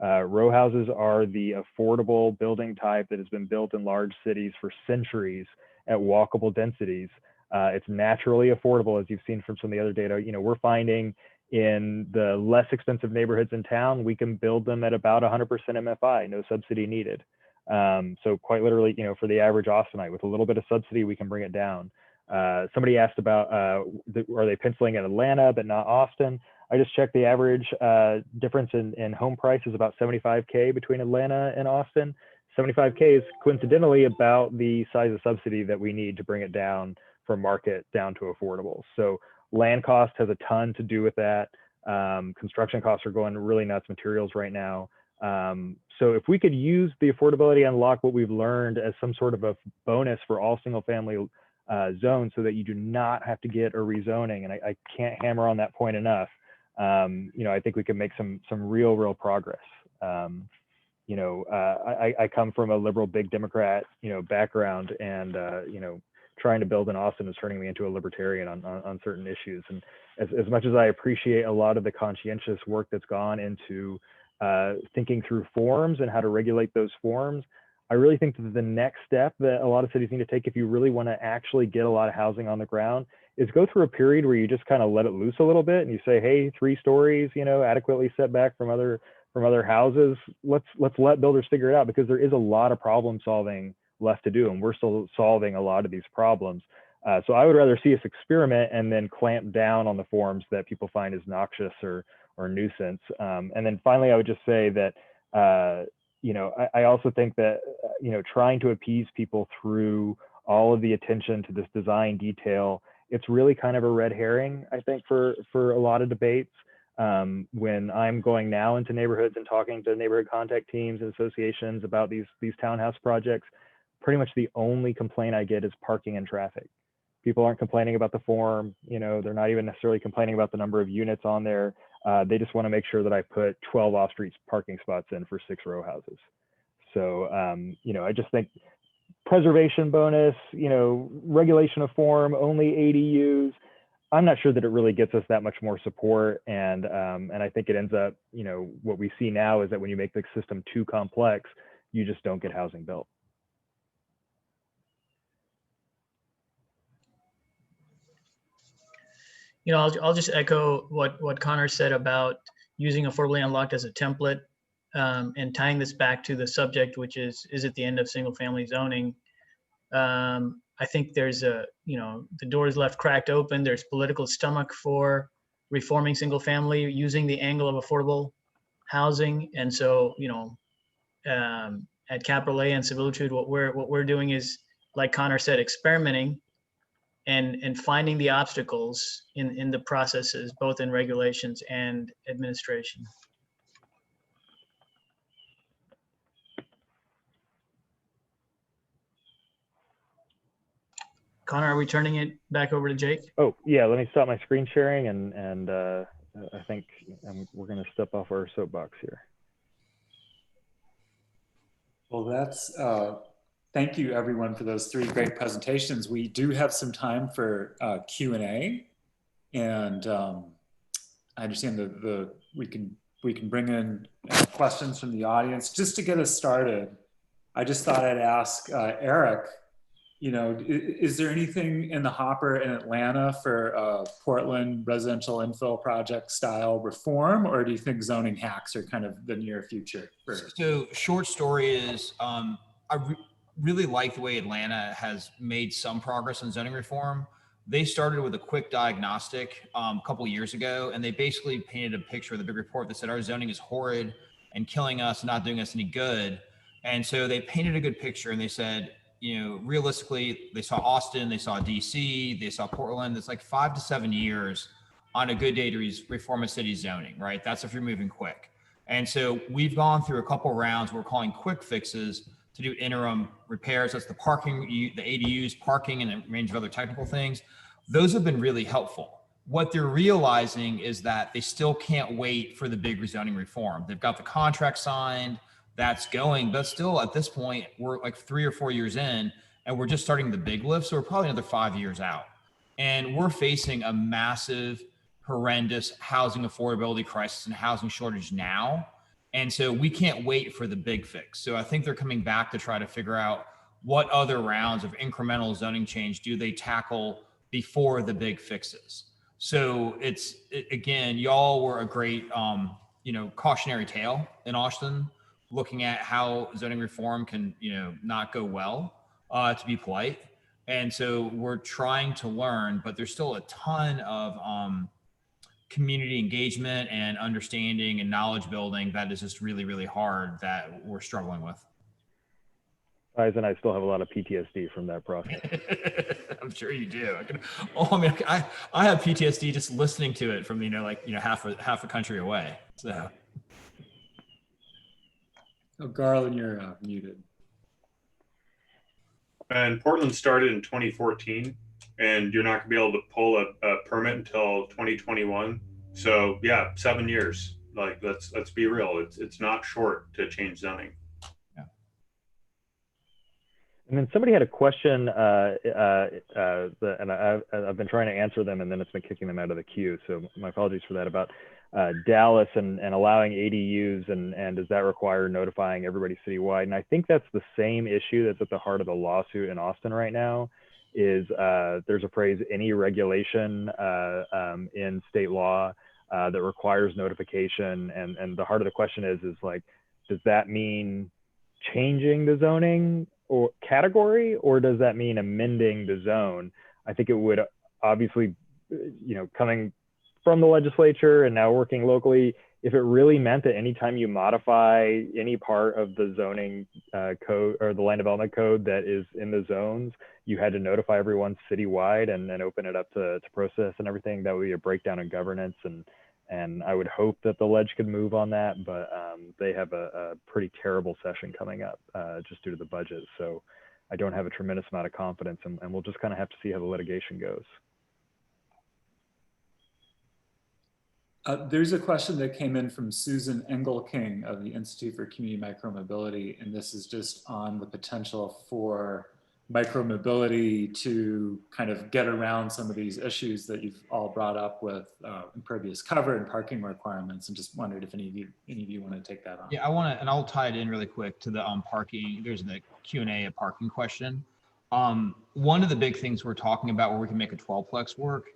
F: Row houses are the affordable building type that has been built in large cities for centuries at walkable densities. It's naturally affordable, as you've seen from some of the other data. You know, we're finding in the less expensive neighborhoods in town, we can build them at about 100% MFI, no subsidy needed. So quite literally, you know, for the average Austinite, with a little bit of subsidy, we can bring it down. Somebody asked about, are they penciling in Atlanta, but not Austin? I just checked the average difference in home price is about $75K between Atlanta and Austin. $75K is coincidentally about the size of subsidy that we need to bring it down from market down to affordable. So land cost has a ton to do with that. Construction costs are going really nuts, materials right now. So if we could use the Affordability Unlock, what we've learned, as some sort of a bonus for all single family zones so that you do not have to get a rezoning, and I can't hammer on that point enough. You know, I think we can make some real progress. You know, I come from a liberal big Democrat, you know, background, and you know, trying to build in Austin is turning me into a libertarian on certain issues. And as much as I appreciate a lot of the conscientious work that's gone into thinking through forms and how to regulate those forms, I really think that the next step that a lot of cities need to take, if you really want to actually get a lot of housing on the ground, is go through a period where you just kind of let it loose a little bit and you say, hey, 3 stories, you know, adequately set back from other houses. Let's let builders figure it out, because there is a lot of problem solving left to do, and we're still solving a lot of these problems. So I would rather see us experiment and then clamp down on the forms that people find as noxious or nuisance. And then finally, I would just say that you know, I also think that you know, trying to appease people through all of the attention to this design detail, it's really kind of a red herring, I think, for a lot of debates. When I'm going now into neighborhoods and talking to neighborhood contact teams and associations about these townhouse projects, pretty much the only complaint I get is parking and traffic. People aren't complaining about the form, you know, they're not even necessarily complaining about the number of units on there. They just want to make sure that I put 12 off-street parking spots in for 6 row houses. So, you know, I just think preservation bonus, you know, regulation of form, only ADUs. I'm not sure that it really gets us that much more support. And I think it ends up, you know, what we see now is that when you make the system too complex, you just don't get housing built.
E: You know, I'll just echo what Connor said about using Affordably Unlocked as a template, and tying this back to the subject, which is it the end of single family zoning? I think there's you know, the door is left cracked open. There's political stomach for reforming single family using the angle of affordable housing. And so, you know, at Capital A and Civilitude, what we're doing is, like Connor said, experimenting and finding the obstacles in the processes, both in regulations and administration. Connor, are we turning it back over to Jake?
F: Oh, yeah, let me stop my screen sharing and I think we're going to step off our soapbox here.
B: Well, that's, thank you everyone for those 3 great presentations. We do have some time for Q&A, and I understand that we can bring in questions from the audience. Just to get us started, I just thought I'd ask Eric, you know, is there anything in the hopper in Atlanta for Portland residential infill project style reform, or do you think zoning hacks are kind of the near future?
C: So short story is, really like the way Atlanta has made some progress on zoning reform. They started with a quick diagnostic a couple of years ago, and they basically painted a picture of the big report that said our zoning is horrid and killing us, not doing us any good. And so they painted a good picture, and they said, you know, realistically, they saw Austin, they saw DC, they saw Portland. It's like 5 to 7 years on a good day to reform a city zoning, right? That's if you're moving quick. And so we've gone through a couple rounds we're calling quick fixes to do interim repairs. That's the parking, the ADUs, parking, and a range of other technical things. Those have been really helpful. What they're realizing is that they still can't wait for the big rezoning reform. They've got the contract signed, that's going, but still at this point, we're like 3 or 4 years in, and we're just starting the big lift. So we're probably another 5 years out. And we're facing a massive, horrendous housing affordability crisis and housing shortage now. And so we can't wait for the big fix. So I think they're coming back to try to figure out what other rounds of incremental zoning change do they tackle before the big fixes. So again, y'all were a great, you know, cautionary tale in Austin, looking at how zoning reform can, you know, not go well, to be polite. And so we're trying to learn, but there's still a ton of community engagement and understanding and knowledge building that is just really, really hard that we're struggling with.
F: Guys, and I still have a lot of PTSD from that process.
C: I'm sure you do. I have PTSD just listening to it from, you know, like, you know, half a country away. So.
B: Oh, Garland, you're muted.
D: And Portland started in 2014, and you're not going to be able to pull a permit until 2021. So yeah, 7 years. Like let's be real. It's not short to change zoning.
C: Yeah.
F: And then somebody had a question, and I've been trying to answer them, and then it's been kicking them out of the queue. So my apologies for that, about Dallas and allowing ADUs, and does that require notifying everybody citywide? And I think that's the same issue that's at the heart of the lawsuit in Austin right now. Is there's a phrase, any regulation in state law that requires notification, and the heart of the question is like, does that mean changing the zoning or category, or does that mean amending the zone? I think it would obviously, you know, coming from the legislature and now working locally, if it really meant that anytime you modify any part of the zoning code or the land development code that is in the zones, you had to notify everyone citywide and then open it up to process and everything, that would be a breakdown in governance. And I would hope that the ledge could move on that, but they have a pretty terrible session coming up just due to the budget. So I don't have a tremendous amount of confidence, and we'll just kind of have to see how the litigation goes.
B: There's a question that came in from Susan Engelking of the Institute for Community Micromobility, and this is just on the potential for micromobility to kind of get around some of these issues that you've all brought up with impervious cover and parking requirements, and just wondered if any of you want to take that on.
C: Yeah, I want to, and I'll tie it in really quick to the parking. There's the Q&A, a parking question. One of the big things we're talking about where we can make a 12-plex work,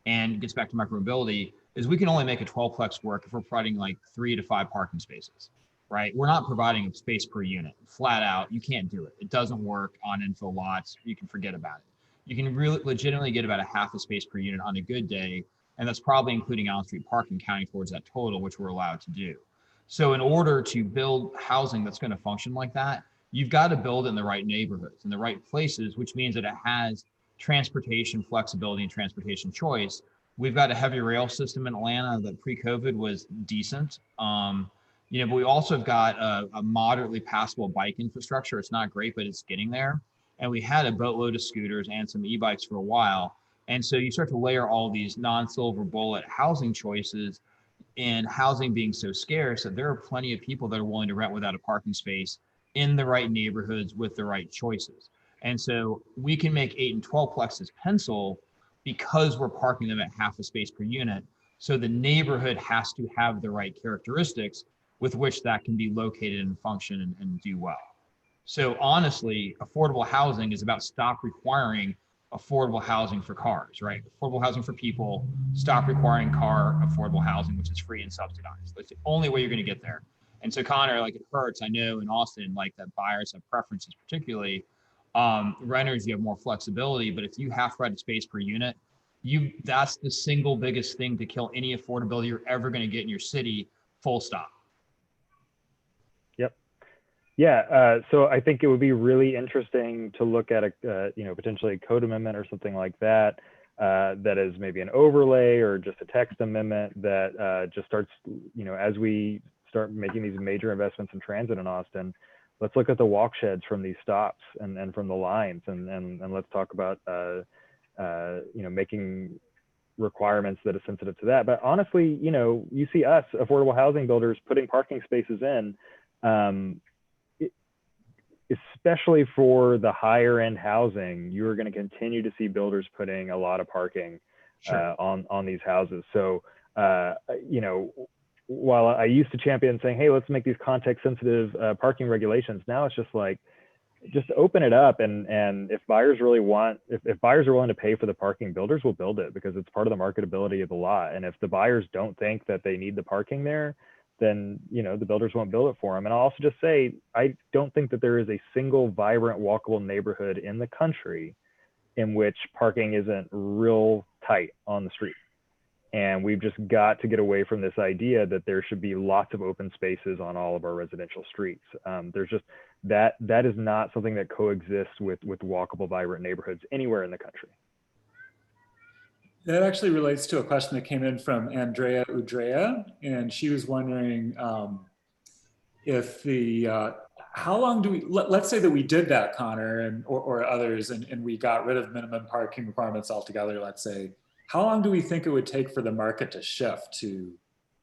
C: and gets back to micromobility, is we can only make a 12-plex work if we're providing like 3 to 5 parking spaces, right? We're not providing space per unit, flat out. You can't do it. It doesn't work on infill lots. You can forget about it. You can really legitimately get about a half a space per unit on a good day, and that's probably including on-street parking, counting towards that total, which we're allowed to do. So in order to build housing that's going to function like that, you've got to build in the right neighborhoods, in the right places, which means that it has transportation flexibility and transportation choice. We've got a heavy rail system in Atlanta that pre-COVID was decent. But we also have got a moderately passable bike infrastructure. It's not great, but it's getting there. And we had a boatload of scooters and some e-bikes for a while. And so you start to layer all these non-silver bullet housing choices, and housing being so scarce that there are plenty of people that are willing to rent without a parking space in the right neighborhoods with the right choices. And so we can make 8 and 12 plexes pencil because we're parking them at half a space per unit. So the neighborhood has to have the right characteristics with which that can be located and function and do well. So honestly, affordable housing is about stop requiring affordable housing for cars, right? Affordable housing for people, stop requiring car affordable housing, which is free and subsidized. That's the only way you're going to get there. And so Connor, like, it hurts, I know in Austin, like, that buyers have preferences, particularly renters, you have more flexibility, but if you half rent space per unit, that's the single biggest thing to kill any affordability you're ever going to get in your city, full stop.
F: Yeah, so I think it would be really interesting to look at potentially a code amendment or something like that, that is maybe an overlay or just a text amendment that just starts, as we start making these major investments in transit in Austin, let's look at the walk sheds from these stops and from the lines, and let's talk about making requirements that are sensitive to that. But honestly, you see us affordable housing builders putting parking spaces in. Especially for the higher end housing, you're going to continue to see builders putting a lot of parking on these houses. So, while I used to champion saying, hey, let's make these context sensitive parking regulations, now it's just like, just open it up. And if buyers really if buyers are willing to pay for the parking, builders will build it because it's part of the marketability of the lot. And if the buyers don't think that they need the parking there, then the builders won't build it for them. And I'll also just say, I don't think that there is a single vibrant walkable neighborhood in the country in which parking isn't real tight on the street. And we've just got to get away from this idea that there should be lots of open spaces on all of our residential streets. There's just that is not something that coexists with walkable, vibrant neighborhoods anywhere in the country.
B: That actually relates to a question that came in from Andrea Udrea, and she was wondering if how long do let's say that we did that, Connor, or others, and we got rid of minimum parking requirements altogether, let's say, how long do we think it would take for the market to shift to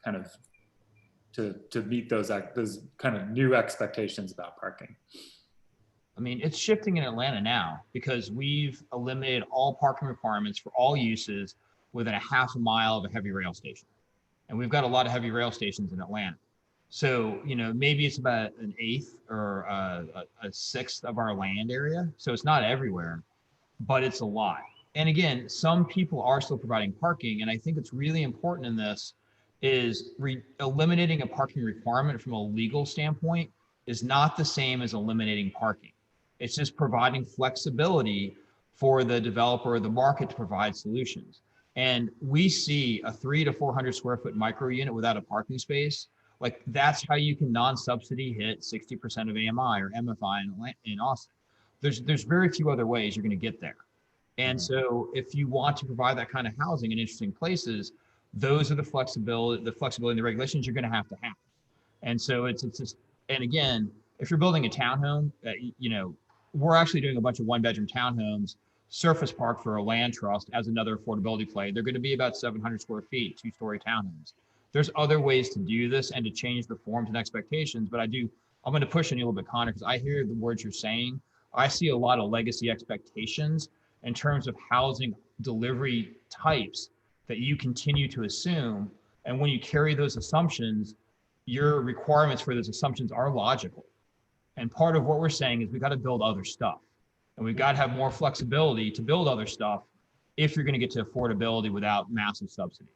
B: kind of to meet those kind of new expectations about parking?
C: I mean, it's shifting in Atlanta now because we've eliminated all parking requirements for all uses within a half a mile of a heavy rail station. And we've got a lot of heavy rail stations in Atlanta. So, maybe it's about an eighth or a sixth of our land area. So it's not everywhere, but it's a lot. And again, some people are still providing parking. And I think it's really important in this is eliminating a parking requirement from a legal standpoint is not the same as eliminating parking. It's just providing flexibility for the developer or the market to provide solutions. And we see a 300 to 400 square foot micro unit without a parking space. Like, that's how you can non-subsidy hit 60% of AMI or MFI in Austin. There's very few other ways you're going to get there. And so if you want to provide that kind of housing in interesting places, those are the flexibility and the regulations you're going to have. And so it's just, and again, if you're building a townhome, we're actually doing a bunch of 1-bedroom townhomes, surface park for a land trust as another affordability play. They're going to be about 700 square feet, 2-story townhomes. There's other ways to do this and to change the forms and expectations, but I'm going to push on you a little bit, Connor, because I hear the words you're saying. I see a lot of legacy expectations in terms of housing delivery types that you continue to assume. And when you carry those assumptions, your requirements for those assumptions are logical. And part of what we're saying is we got to build other stuff. And we've got to have more flexibility to build other stuff if you're going to get to affordability without massive subsidy.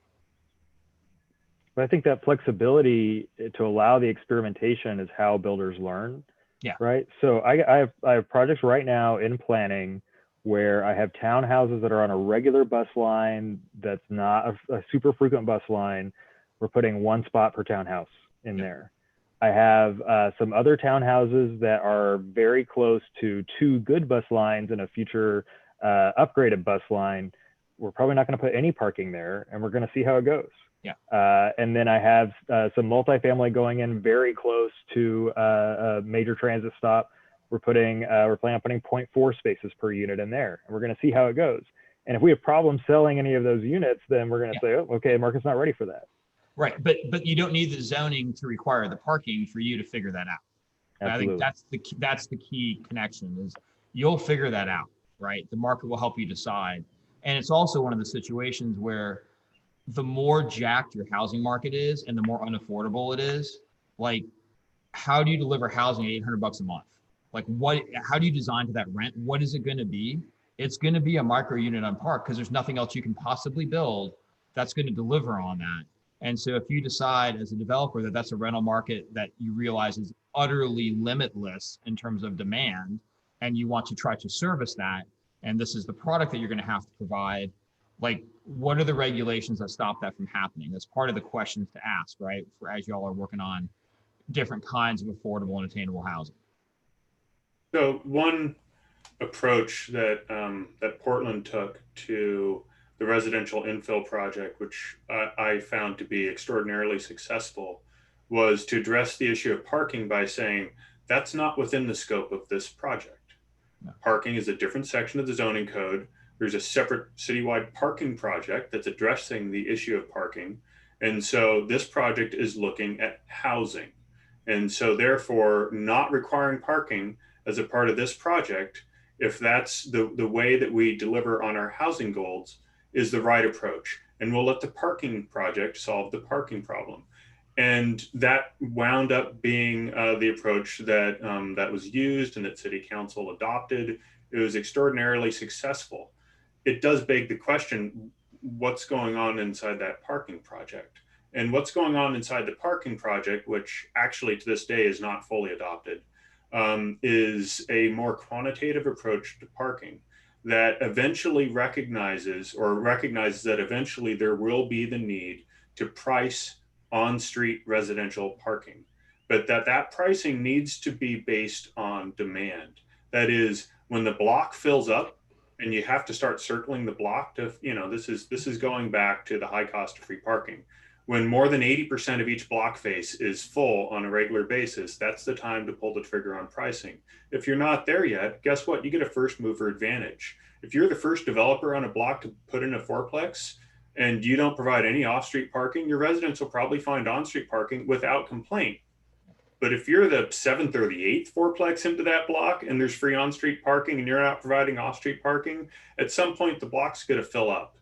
F: But I think that flexibility to allow the experimentation is how builders learn.
C: Yeah.
F: Right. So I have projects right now in planning where I have townhouses that are on a regular bus line that's not a super frequent bus line. We're putting one spot per townhouse in there. I have some other townhouses that are very close to 2 good bus lines in a future upgraded bus line, we're probably not going to put any parking there, and we're going to see how it goes.
C: Yeah.
F: And then I have some multifamily going in very close to a major transit stop. We're planning on putting 0.4 spaces per unit in there, and we're going to see how it goes. And if we have problems selling any of those units, then we're going to say, oh, okay, the market's not ready for that.
C: Right, but you don't need the zoning to require the parking for you to figure that out.
F: Absolutely.
C: I think that's the key connection is you'll figure that out, right? The market will help you decide. And it's also one of the situations where the more jacked your housing market is and the more unaffordable it is, like how do you deliver housing at $800 a month? Like how do you design to that rent? What is it going to be? It's going to be a micro unit on park because there's nothing else you can possibly build that's going to deliver on that. And so if you decide as a developer that that's a rental market that you realize is utterly limitless in terms of demand, and you want to try to service that, and this is the product that you're going to have to provide, like what are the regulations that stop that from happening? That's part of the questions to ask, right? For as y'all are working on different kinds of affordable and attainable housing.
D: So one approach that that Portland took to the residential infill project, which I found to be extraordinarily successful, was to address the issue of parking by saying that's not within the scope of this project. No. Parking is a different section of the zoning code. There's a separate citywide parking project that's addressing the issue of parking. And so this project is looking at housing. And so therefore not requiring parking as a part of this project, if that's the way that we deliver on our housing goals, is the right approach. And we'll let the parking project solve the parking problem. And that wound up being the approach that that was used and that City Council adopted. It was extraordinarily successful. It does beg the question, what's going on inside that parking project? And what's going on inside the parking project, which actually to this day is not fully adopted, is a more quantitative approach to parking that eventually recognizes that eventually there will be the need to price on-street residential parking, but that pricing needs to be based on demand. That is, when the block fills up and you have to start circling the block to, this is going back to the high cost of free parking. When more than 80% of each block face is full on a regular basis, that's the time to pull the trigger on pricing. If you're not there yet, guess what? You get a first mover advantage. If you're the first developer on a block to put in a fourplex and you don't provide any off-street parking, your residents will probably find on-street parking without complaint. But if you're the 7th or the 8th fourplex into that block and there's free on-street parking and you're not providing off-street parking, at some point the block's going to fill up.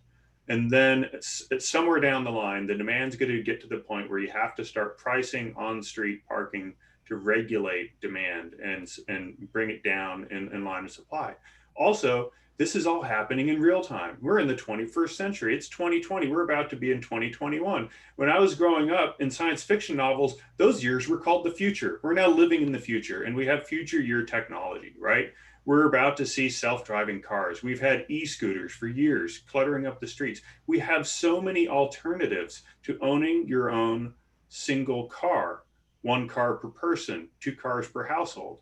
D: And then it's somewhere down the line, the demand's going to get to the point where you have to start pricing on-street parking to regulate demand and bring it down in line with supply. Also, this is all happening in real time. We're in the 21st century. It's 2020. We're about to be in 2021. When I was growing up in science fiction novels, those years were called the future. We're now living in the future and we have future year technology, right? We're about to see self-driving cars. We've had e-scooters for years, cluttering up the streets. We have so many alternatives to owning your own single car, 1 car per person, 2 cars per household,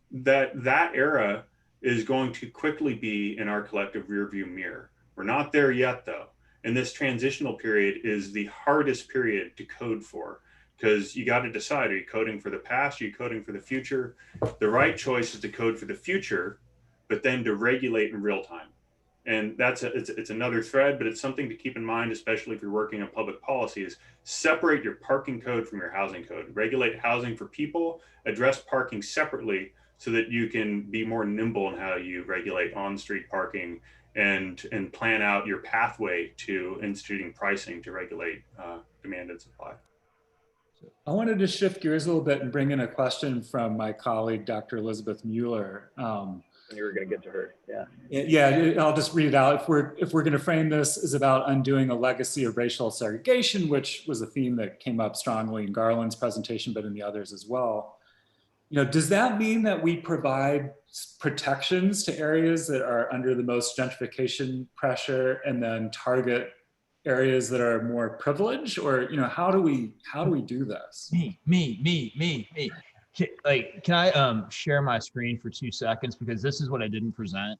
D: that era is going to quickly be in our collective rearview mirror. We're not there yet though. And this transitional period is the hardest period to code for, because you got to decide, are you coding for the past? Are you coding for the future? The right choice is to code for the future, but then to regulate in real time. And it's another thread, but it's something to keep in mind, especially if you're working on public policy, is separate your parking code from your housing code. Regulate housing for people, address parking separately so that you can be more nimble in how you regulate on-street parking and plan out your pathway to instituting pricing to regulate demand and supply.
B: I wanted to shift gears a little bit and bring in a question from my colleague, Dr. Elizabeth Mueller.
F: You were going to get to her, yeah.
B: Yeah, I'll just read it out. If we're going to frame this as about undoing a legacy of racial segregation, which was a theme that came up strongly in Garland's presentation, but in the others as well. Does that mean that we provide protections to areas that are under the most gentrification pressure and then target areas that are more privileged, or how do we do this?
C: Me. Can I share my screen for 2 seconds, because this is what I didn't present.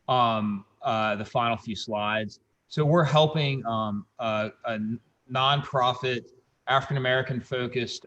C: the final few slides. So we're helping a nonprofit, African-American focused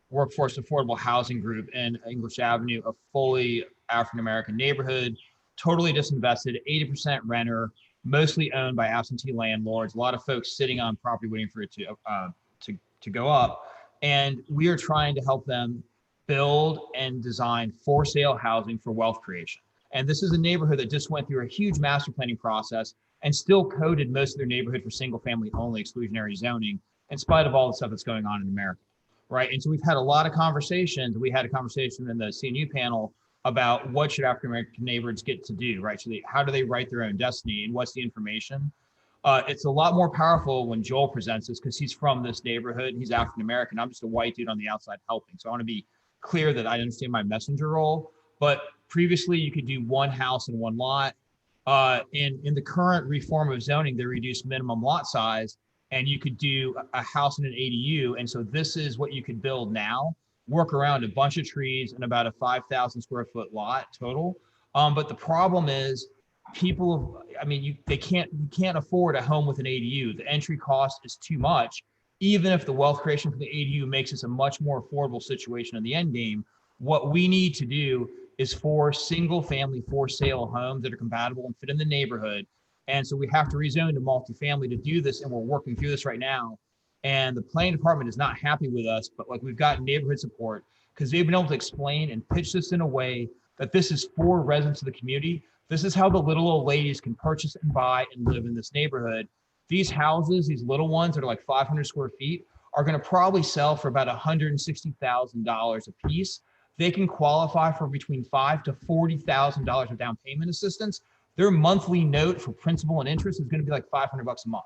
C: workforce affordable housing group in English Avenue, a fully African-American neighborhood, totally disinvested, 80% renter, mostly owned by absentee landlords, a lot of folks sitting on property waiting for it to go up. And we are trying to help them build and design for sale housing for wealth creation. And this is a neighborhood that just went through a huge master planning process and still coded most of their neighborhood for single family only exclusionary zoning, in spite of all the stuff that's going on in America, right? And so we've had a lot of conversations. We had a conversation in the CNU panel about what should African-American neighborhoods get to do, right? So how do they write their own destiny and what's the information? It's a lot more powerful when Joel presents this because he's from this neighborhood. He's African-American. I'm just a white dude on the outside helping. So I want to be clear that I understand my messenger role. But previously you could do one house and one lot. In the current reform of zoning, they reduced minimum lot size and you could do a house and an ADU. And so this is what you could build now, work around a bunch of trees and about a 5,000 square foot lot total. But the problem is people, I mean, you can't afford a home with an ADU. The entry cost is too much. Even if the wealth creation for the ADU makes this a much more affordable situation in the end game, what we need to do is for single family for sale homes that are compatible and fit in the neighborhood. And so we have to rezone to multifamily to do this. And we're working through this right now. And the planning department is not happy with us, but like we've got neighborhood support because they've been able to explain and pitch this in a way that this is for residents of the community. This is how the little old ladies can purchase and buy and live in this neighborhood. These houses, these little ones that are like 500 square feet, are going to probably sell for about $160,000 a piece. They can qualify for between $5,000 to $40,000 of down payment assistance. Their monthly note for principal and interest is going to be like $500 a month.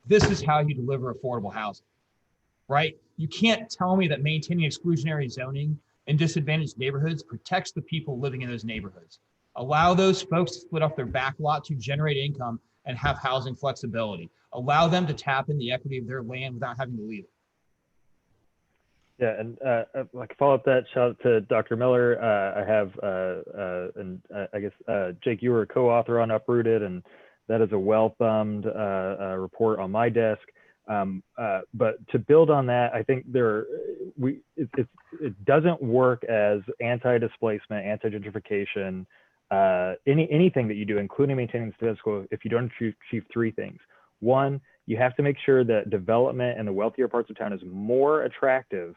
C: This is how you deliver affordable housing, right? You can't tell me that maintaining exclusionary zoning in disadvantaged neighborhoods protects the people living in those neighborhoods. Allow those folks to split off their back lot to generate income and have housing flexibility. Allow them to tap in the equity of their land without having to leave it.
F: Yeah, and like follow up that, shout out to Dr. Miller. I have, and I guess, Jake, you were a co-author on Uprooted, and that is a well-thumbed report on my desk. But to build on that, I think it doesn't work as anti-displacement, anti-gentrification, anything that you do, including maintaining the status quo, if you don't achieve three things. One, you have to make sure that development in the wealthier parts of town is more attractive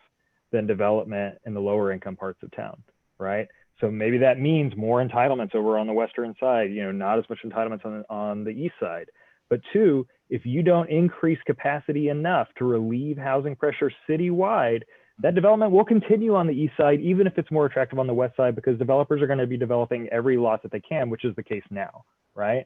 F: than development in the lower income parts of town, right? So maybe that means more entitlements over on the western side, not as much entitlements on the east side. But two, if you don't increase capacity enough to relieve housing pressure citywide, that development will continue on the east side, even if it's more attractive on the west side, because developers are going to be developing every lot that they can, which is the case now, right?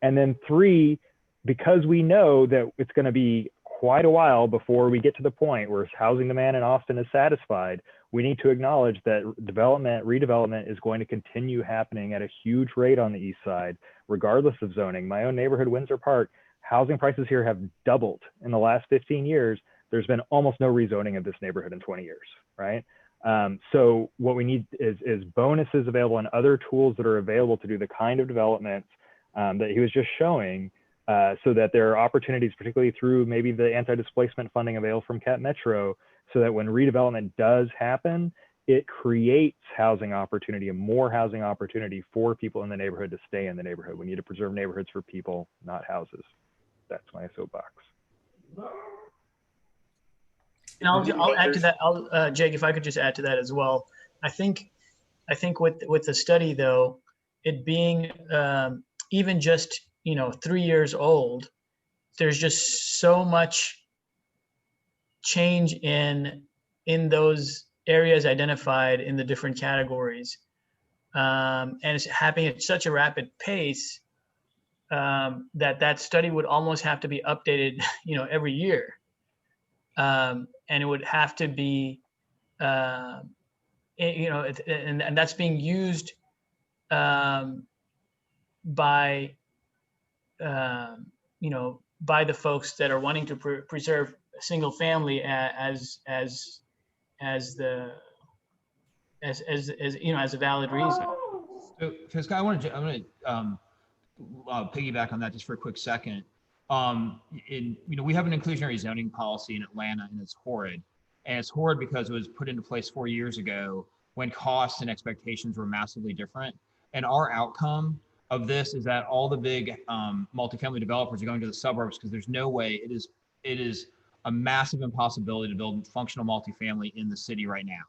F: And then three, because we know that it's going to be quite a while before we get to the point where housing demand in Austin is satisfied, we need to acknowledge that redevelopment is going to continue happening at a huge rate on the east side, regardless of zoning. My own neighborhood, Windsor Park, housing prices here have doubled in the last 15 years. There's been almost no rezoning of this neighborhood in 20 years, right? So what we need is bonuses available and other tools that are available to do the kind of developments that he was just showing, so that there are opportunities, particularly through maybe the anti-displacement funding available from Cat Metro, so that when redevelopment does happen, it creates housing opportunity and more housing opportunity for people in the neighborhood to stay in the neighborhood. We need to preserve neighborhoods for people, not houses. That's my soapbox.
E: And I'll add to that. Jake, if I could just add to that as well. I think with the study though, it being even just 3 years old, there's just so much change in those areas identified in the different categories, and it's happening at such a rapid pace that study would almost have to be updated every year, and it would have to be and that's being used by by the folks that are wanting to preserve single family as a valid reason.
C: So Scott, I'm going to piggyback on that just for a quick second. We have an inclusionary zoning policy in Atlanta, and it's horrid. And it's horrid because it was put into place 4 years ago when costs and expectations were massively different. And our outcome of this is that all the big multifamily developers are going to the suburbs because there's no way it is a massive impossibility to build functional multifamily in the city right now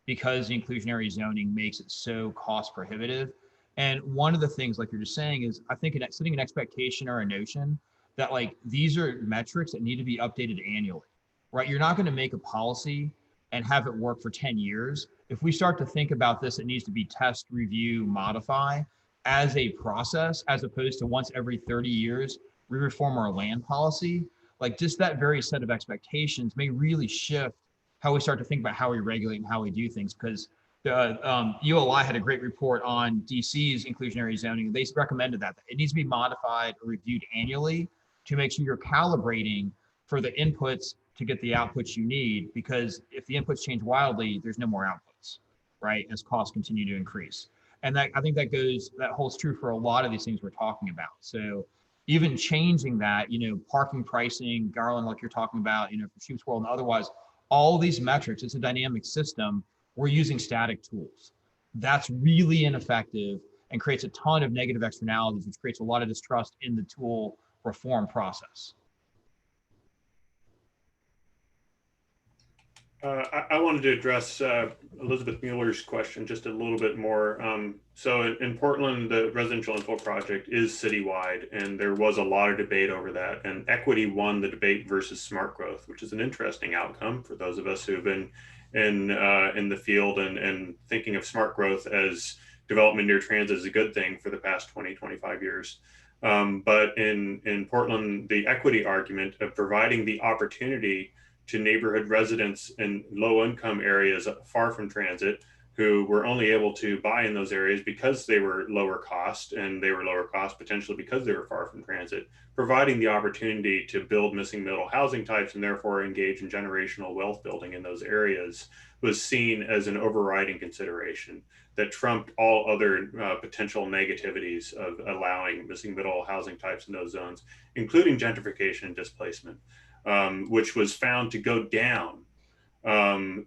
C: because the inclusionary zoning makes it so cost prohibitive. And one of the things, like you're just saying, is I think setting an expectation or a notion that like these are metrics that need to be updated annually, right? You're not going to make a policy and have it work for 10 years. If we start to think about this, it needs to be test, review, modify as a process, as opposed to once every 30 years, we reform our land policy. Like just that very set of expectations may really shift how we start to think about how we regulate and how we do things. Because ULI had a great report on DC's inclusionary zoning. They recommended that it needs to be modified or reviewed annually to make sure you're calibrating for the inputs to get the outputs you need. Because if the inputs change wildly, there's no more outputs, right? As costs continue to increase. And that I think that holds true for a lot of these things we're talking about. So even changing that, parking pricing, Garland, like you're talking about, for Sheep's World and otherwise, all these metrics, it's a dynamic system. We're using static tools. That's really ineffective and creates a ton of negative externalities, which creates a lot of distrust in the tool reform process.
D: I wanted to address Elizabeth Mueller's question just a little bit more. So in Portland, the residential info project is citywide, and there was a lot of debate over that. And equity won the debate versus smart growth, which is an interesting outcome for those of us who have been in the field and thinking of smart growth as development near transit is a good thing for the past 20, 25 years. But in Portland, the equity argument of providing the opportunity to neighborhood residents in low income areas far from transit who were only able to buy in those areas because they were lower cost, and they were lower cost potentially because they were far from transit, providing the opportunity to build missing middle housing types and therefore engage in generational wealth building in those areas was seen as an overriding consideration that trumped all other potential negativities of allowing missing middle housing types in those zones, including gentrification and displacement. Which was found to go down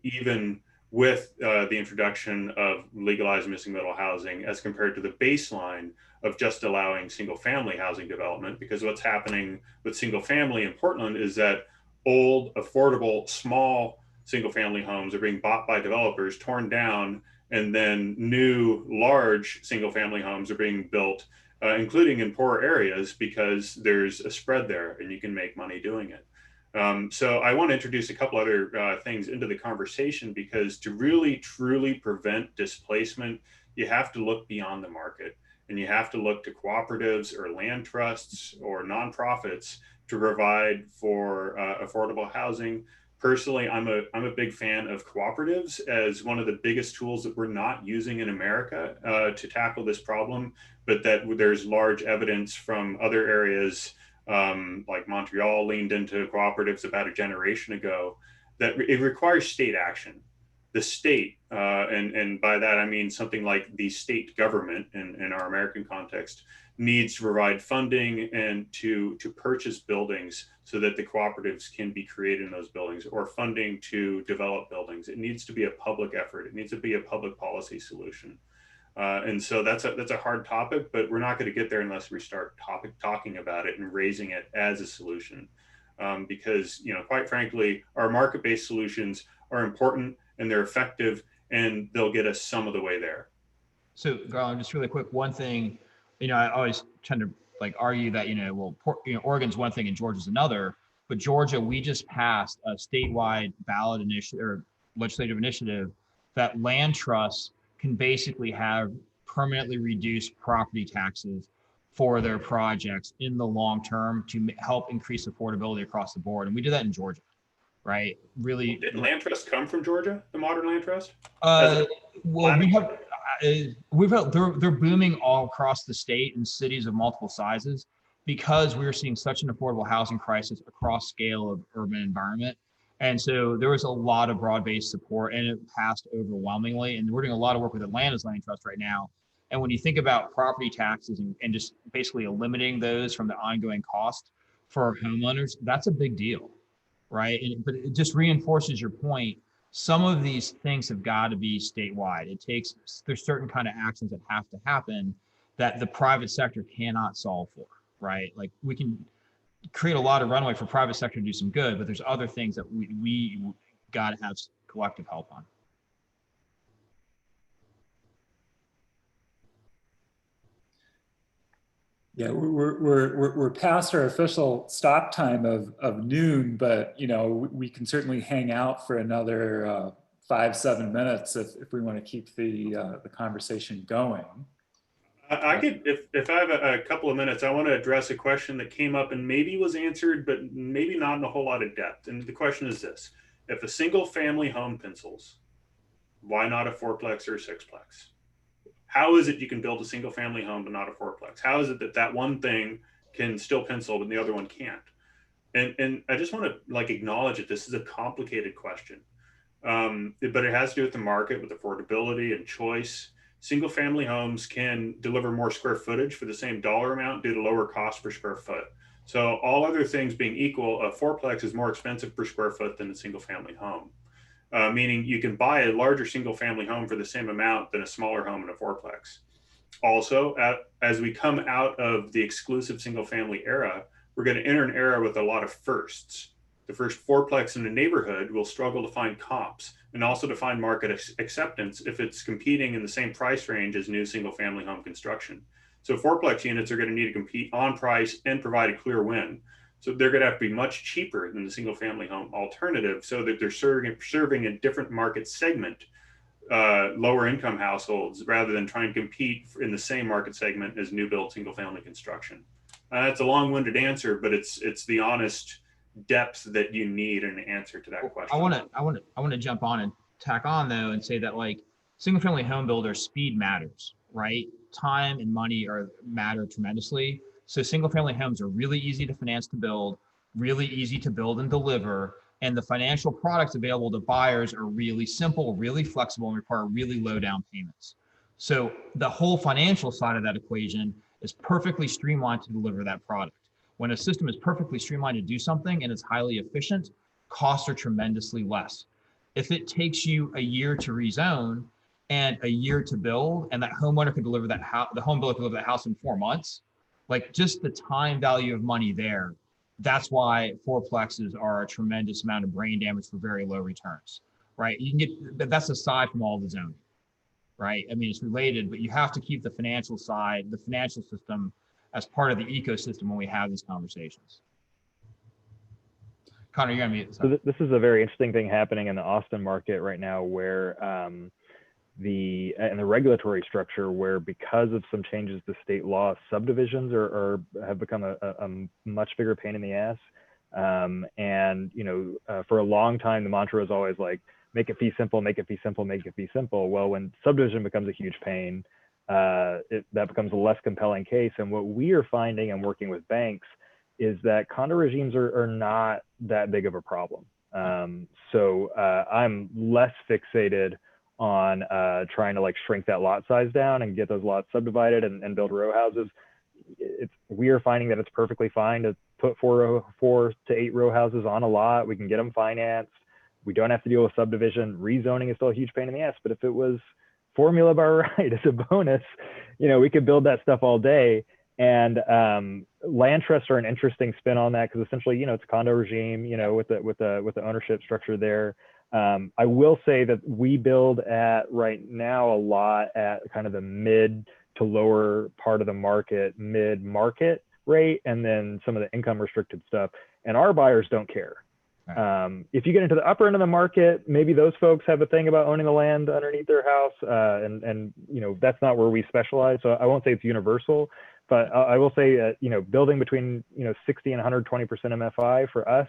D: even with the introduction of legalized missing middle housing as compared to the baseline of just allowing single family housing development. Because what's happening with single family in Portland is that old, affordable, small single family homes are being bought by developers, torn down, and then new large single family homes are being built, including in poor areas, because there's a spread there and you can make money doing it. So I want to introduce a couple other things into the conversation, because to really truly prevent displacement, you have to look beyond the market, and you have to look to cooperatives or land trusts or nonprofits to provide for affordable housing. Personally, I'm a big fan of cooperatives as one of the biggest tools that we're not using in America to tackle this problem, but that there's large evidence from other areas like Montreal leaned into cooperatives about a generation ago, that it requires state action. The state, and by that I mean something like the state government in our American context, needs to provide funding and to purchase buildings so that the cooperatives can be created in those buildings, or funding to develop buildings. It needs to be a public effort. It needs to be a public policy solution. And so that's a hard topic, but we're not going to get there unless we start talking about it and raising it as a solution. Because, quite frankly, our market-based solutions are important and they're effective, and they'll get us some of the way there.
C: So, Garland, just really quick, one thing, I always tend to argue that, Oregon's one thing and Georgia's another, but Georgia, we just passed a statewide ballot initiative or legislative initiative that land trusts can basically have permanently reduced property taxes for their projects in the long term to help increase affordability across the board. And we did that in Georgia, right? Really.
D: Did land trust come from Georgia, the modern land trust?
C: Well, they're booming all across the state in cities of multiple sizes, because we're seeing such an affordable housing crisis across scale of urban environment. And so there was a lot of broad-based support, and it passed overwhelmingly. And we're doing a lot of work with Atlanta's Land Trust right now. And when you think about property taxes and just basically eliminating those from the ongoing cost for homeowners, that's a big deal, right? But it just reinforces your point. Some of these things have got to be statewide. There's certain kind of actions that have to happen that the private sector cannot solve for, right? Like we can create a lot of runway for private sector to do some good, but there's other things that we got to have collective help on.
B: Yeah, we're past our official stop time of noon, but you know we can certainly hang out for another 5-7 minutes if we want to keep the conversation going.
D: I could, if I have a couple of minutes, I want to address a question that came up and maybe was answered, but maybe not in a whole lot of depth. And the question is this: if a single family home pencils, why not a fourplex or a sixplex? How is it you can build a single family home but not a fourplex? How is it that that one thing can still pencil but the other one can't? And I just want to like acknowledge that this is a complicated question, but it has to do with the market, with affordability and choice. Single family homes can deliver more square footage for the same dollar amount due to lower cost per square foot. So all other things being equal, a fourplex is more expensive per square foot than a single family home. Meaning you can buy a larger single family home for the same amount than a smaller home in a fourplex. Also, as we come out of the exclusive single family era, we're going to enter an era with a lot of firsts. The first fourplex in a neighborhood will struggle to find comps and also to find market acceptance if it's competing in the same price range as new single family home construction. So fourplex units are going to need to compete on price and provide a clear win. So they're going to have to be much cheaper than the single family home alternative so that they're serving a different market segment, lower income households, rather than trying to compete in the same market segment as new build single family construction. That's a long-winded answer, but it's the honest depth that you need in an answer to that question.
C: I want to jump on and tack on though and say that like single family home builders, speed matters, right? Time and money matter tremendously. So single family homes are really easy to finance to build, really easy to build and deliver. And the financial products available to buyers are really simple, really flexible, and require really low down payments. So the whole financial side of that equation is perfectly streamlined to deliver that product. When a system is perfectly streamlined to do something and it's highly efficient, costs are tremendously less. If it takes you a year to rezone and a year to build, and that homeowner can deliver that house, the home builder can deliver that house in 4 months, like just the time value of money there. That's why fourplexes are a tremendous amount of brain damage for very low returns, right? You can get, but that's aside from all the zoning, right? I mean, it's related, but you have to keep the financial side, the financial system as part of the ecosystem when we have these conversations. Connor, you're gonna mute.
F: So this is a very interesting thing happening in the Austin market right now where the regulatory structure where because of some changes to state law, subdivisions have become a much bigger pain in the ass. And you know, for a long time, the mantra is always like, make it fee simple, make it fee simple, make it fee simple. Well, when subdivision becomes a huge pain, that becomes a less compelling case. And what we are finding and working with banks is that condo regimes are not that big of a problem. So I'm less fixated on trying to like shrink that lot size down and get those lots subdivided and build row houses. We are finding that it's perfectly fine to put 4 to 8 row houses on a lot. We can get them financed. We don't have to deal with subdivision. Rezoning is still a huge pain in the ass, but if it was formula bar right as a bonus, you know, we could build that stuff all day. And land trusts are an interesting spin on that because essentially, you know, it's a condo regime, you know, with the ownership structure there. I will say that we build at right now a lot at kind of the mid to lower part of the market, mid-market rate, and then some of the income restricted stuff. And our buyers don't care. If you get into the upper end of the market, maybe those folks have a thing about owning the land underneath their house, and you know, that's not where we specialize. So I won't say it's universal, but I will say you know, building between 60 and 120% MFI for us,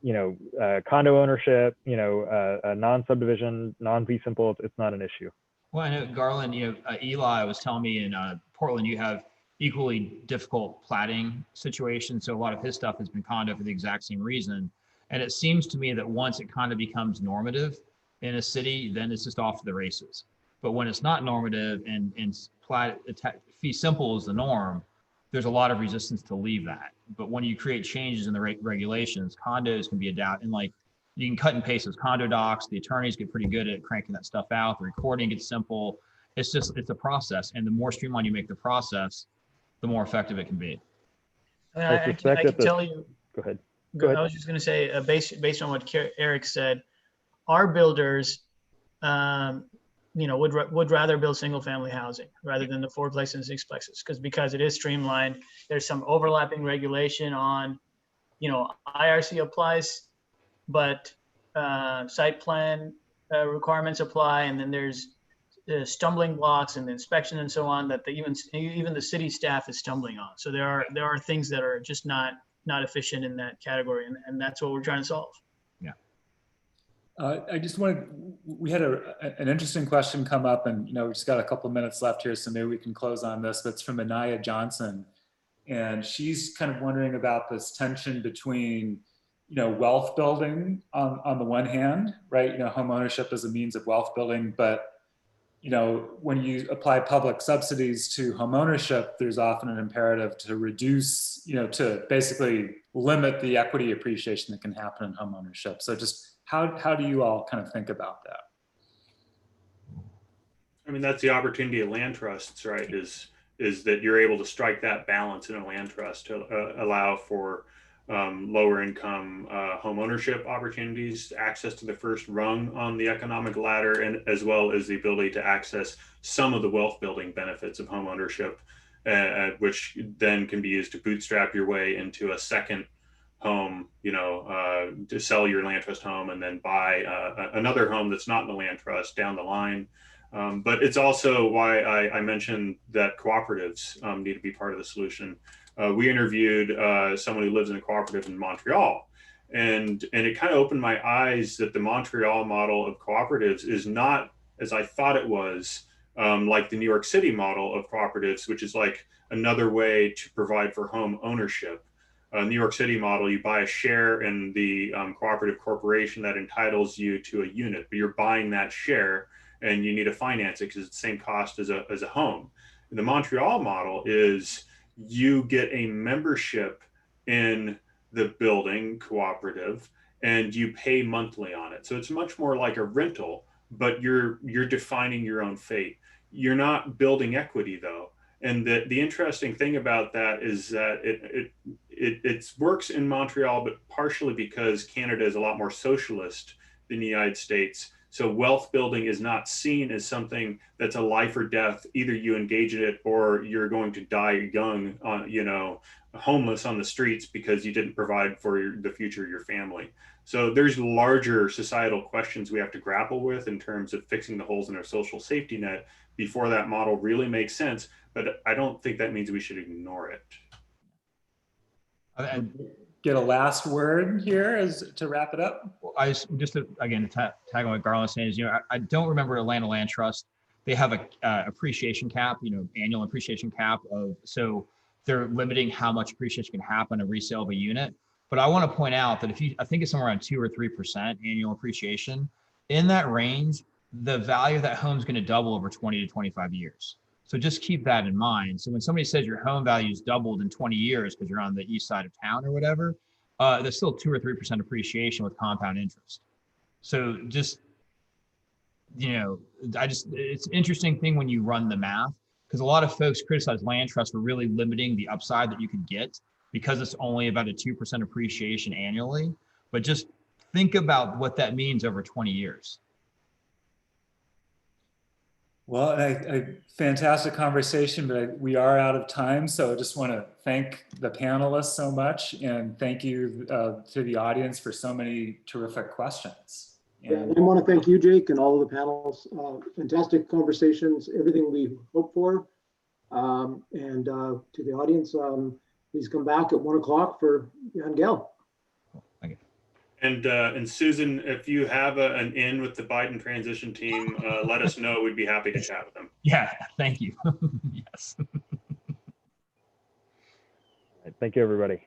F: you know, condo ownership, you know, non-subdivision, non-fee simple, it's not an issue.
C: Well, I know Garland, you know, Eli was telling me in Portland, you have equally difficult platting situations. So a lot of his stuff has been condo for the exact same reason. And it seems to me that once it kind of becomes normative in a city, then it's just off to the races. But when it's not normative and fee simple is the norm, there's a lot of resistance to leave that. But when you create changes in the regulations, condos can be adapted, and like you can cut and paste those condo docs. The attorneys get pretty good at cranking that stuff out. The recording gets simple. It's a process. And the more streamlined you make the process, the more effective it can be.
E: I can tell you.
F: Go ahead.
E: I was just going to say, based on what Eric said, our builders, would rather build single family housing rather than the 4-plex and 6-plexes because it is streamlined. There's some overlapping regulation on, IRC applies, but site plan requirements apply, and then there's stumbling blocks and the inspection and so on that even the city staff is stumbling on. So there are things that are just not efficient in that category, and that's what we're trying to solve.
C: Yeah.
B: We had an interesting question come up, and we just got a couple of minutes left here, so maybe we can close on this. But it's from Anaya Johnson, and she's kind of wondering about this tension between wealth building on the one hand, right? Home ownership as a means of wealth building, but when you apply public subsidies to home ownership, there's often an imperative to reduce, to basically limit the equity appreciation that can happen in home ownership. So just how do you all kind of think about that?
D: I mean, that's the opportunity of land trusts, right? Is that you're able to strike that balance in a land trust to allow for lower income home ownership opportunities, access to the first rung on the economic ladder, and as well as the ability to access some of the wealth building benefits of home ownership, which then can be used to bootstrap your way into a second home, to sell your land trust home and then buy another home that's not in the land trust down the line. But it's also why I mentioned that cooperatives need to be part of the solution. We interviewed someone who lives in a cooperative in Montreal, and it kind of opened my eyes that the Montreal model of cooperatives is not, as I thought it was, like the New York City model of cooperatives, which is like another way to provide for home ownership. New York City model, you buy a share in the cooperative corporation that entitles you to a unit, but you're buying that share and you need to finance it because it's the same cost as a home. The Montreal model is you get a membership in the building cooperative and you pay monthly on it. So it's much more like a rental, but you're defining your own fate. You're not building equity though. And the interesting thing about that is that it works in Montreal, but partially because Canada is a lot more socialist than the United States. So wealth building is not seen as something that's a life or death. Either you engage in it or you're going to die young, homeless on the streets because you didn't provide for the future of your family. So there's larger societal questions we have to grapple with in terms of fixing the holes in our social safety net before that model really makes sense. But I don't think that means we should ignore it.
B: Get a last word here as to wrap it up.
C: I again tag on what Garland saying is, I don't remember Atlanta Land Trust. They have a appreciation cap, annual appreciation cap so they're limiting how much appreciation can happen a resale of a unit. But I want to point out that I think it's somewhere around 2 or 3% annual appreciation. In that range, the value of that home is going to double over 20 to 25 years. So just keep that in mind. So when somebody says your home value is doubled in 20 years because you're on the east side of town or whatever, there's still 2 or 3% appreciation with compound interest. So just, it's an interesting thing when you run the math, because a lot of folks criticize land trusts for really limiting the upside that you could get because it's only about a 2% appreciation annually. But just think about what that means over 20 years.
B: Well, a fantastic conversation, but we are out of time. So I just want to thank the panelists so much, and thank you to the audience for so many terrific questions.
A: And I want to thank you, Jake, and all of the panels. Fantastic conversations, everything we hoped for. And to the audience, please come back at 1 o'clock for Jan Gell.
D: And Susan, if you have an in with the Biden transition team, let us know. We'd be happy to chat with them.
C: Yeah, thank you. Yes.
F: Thank you, everybody.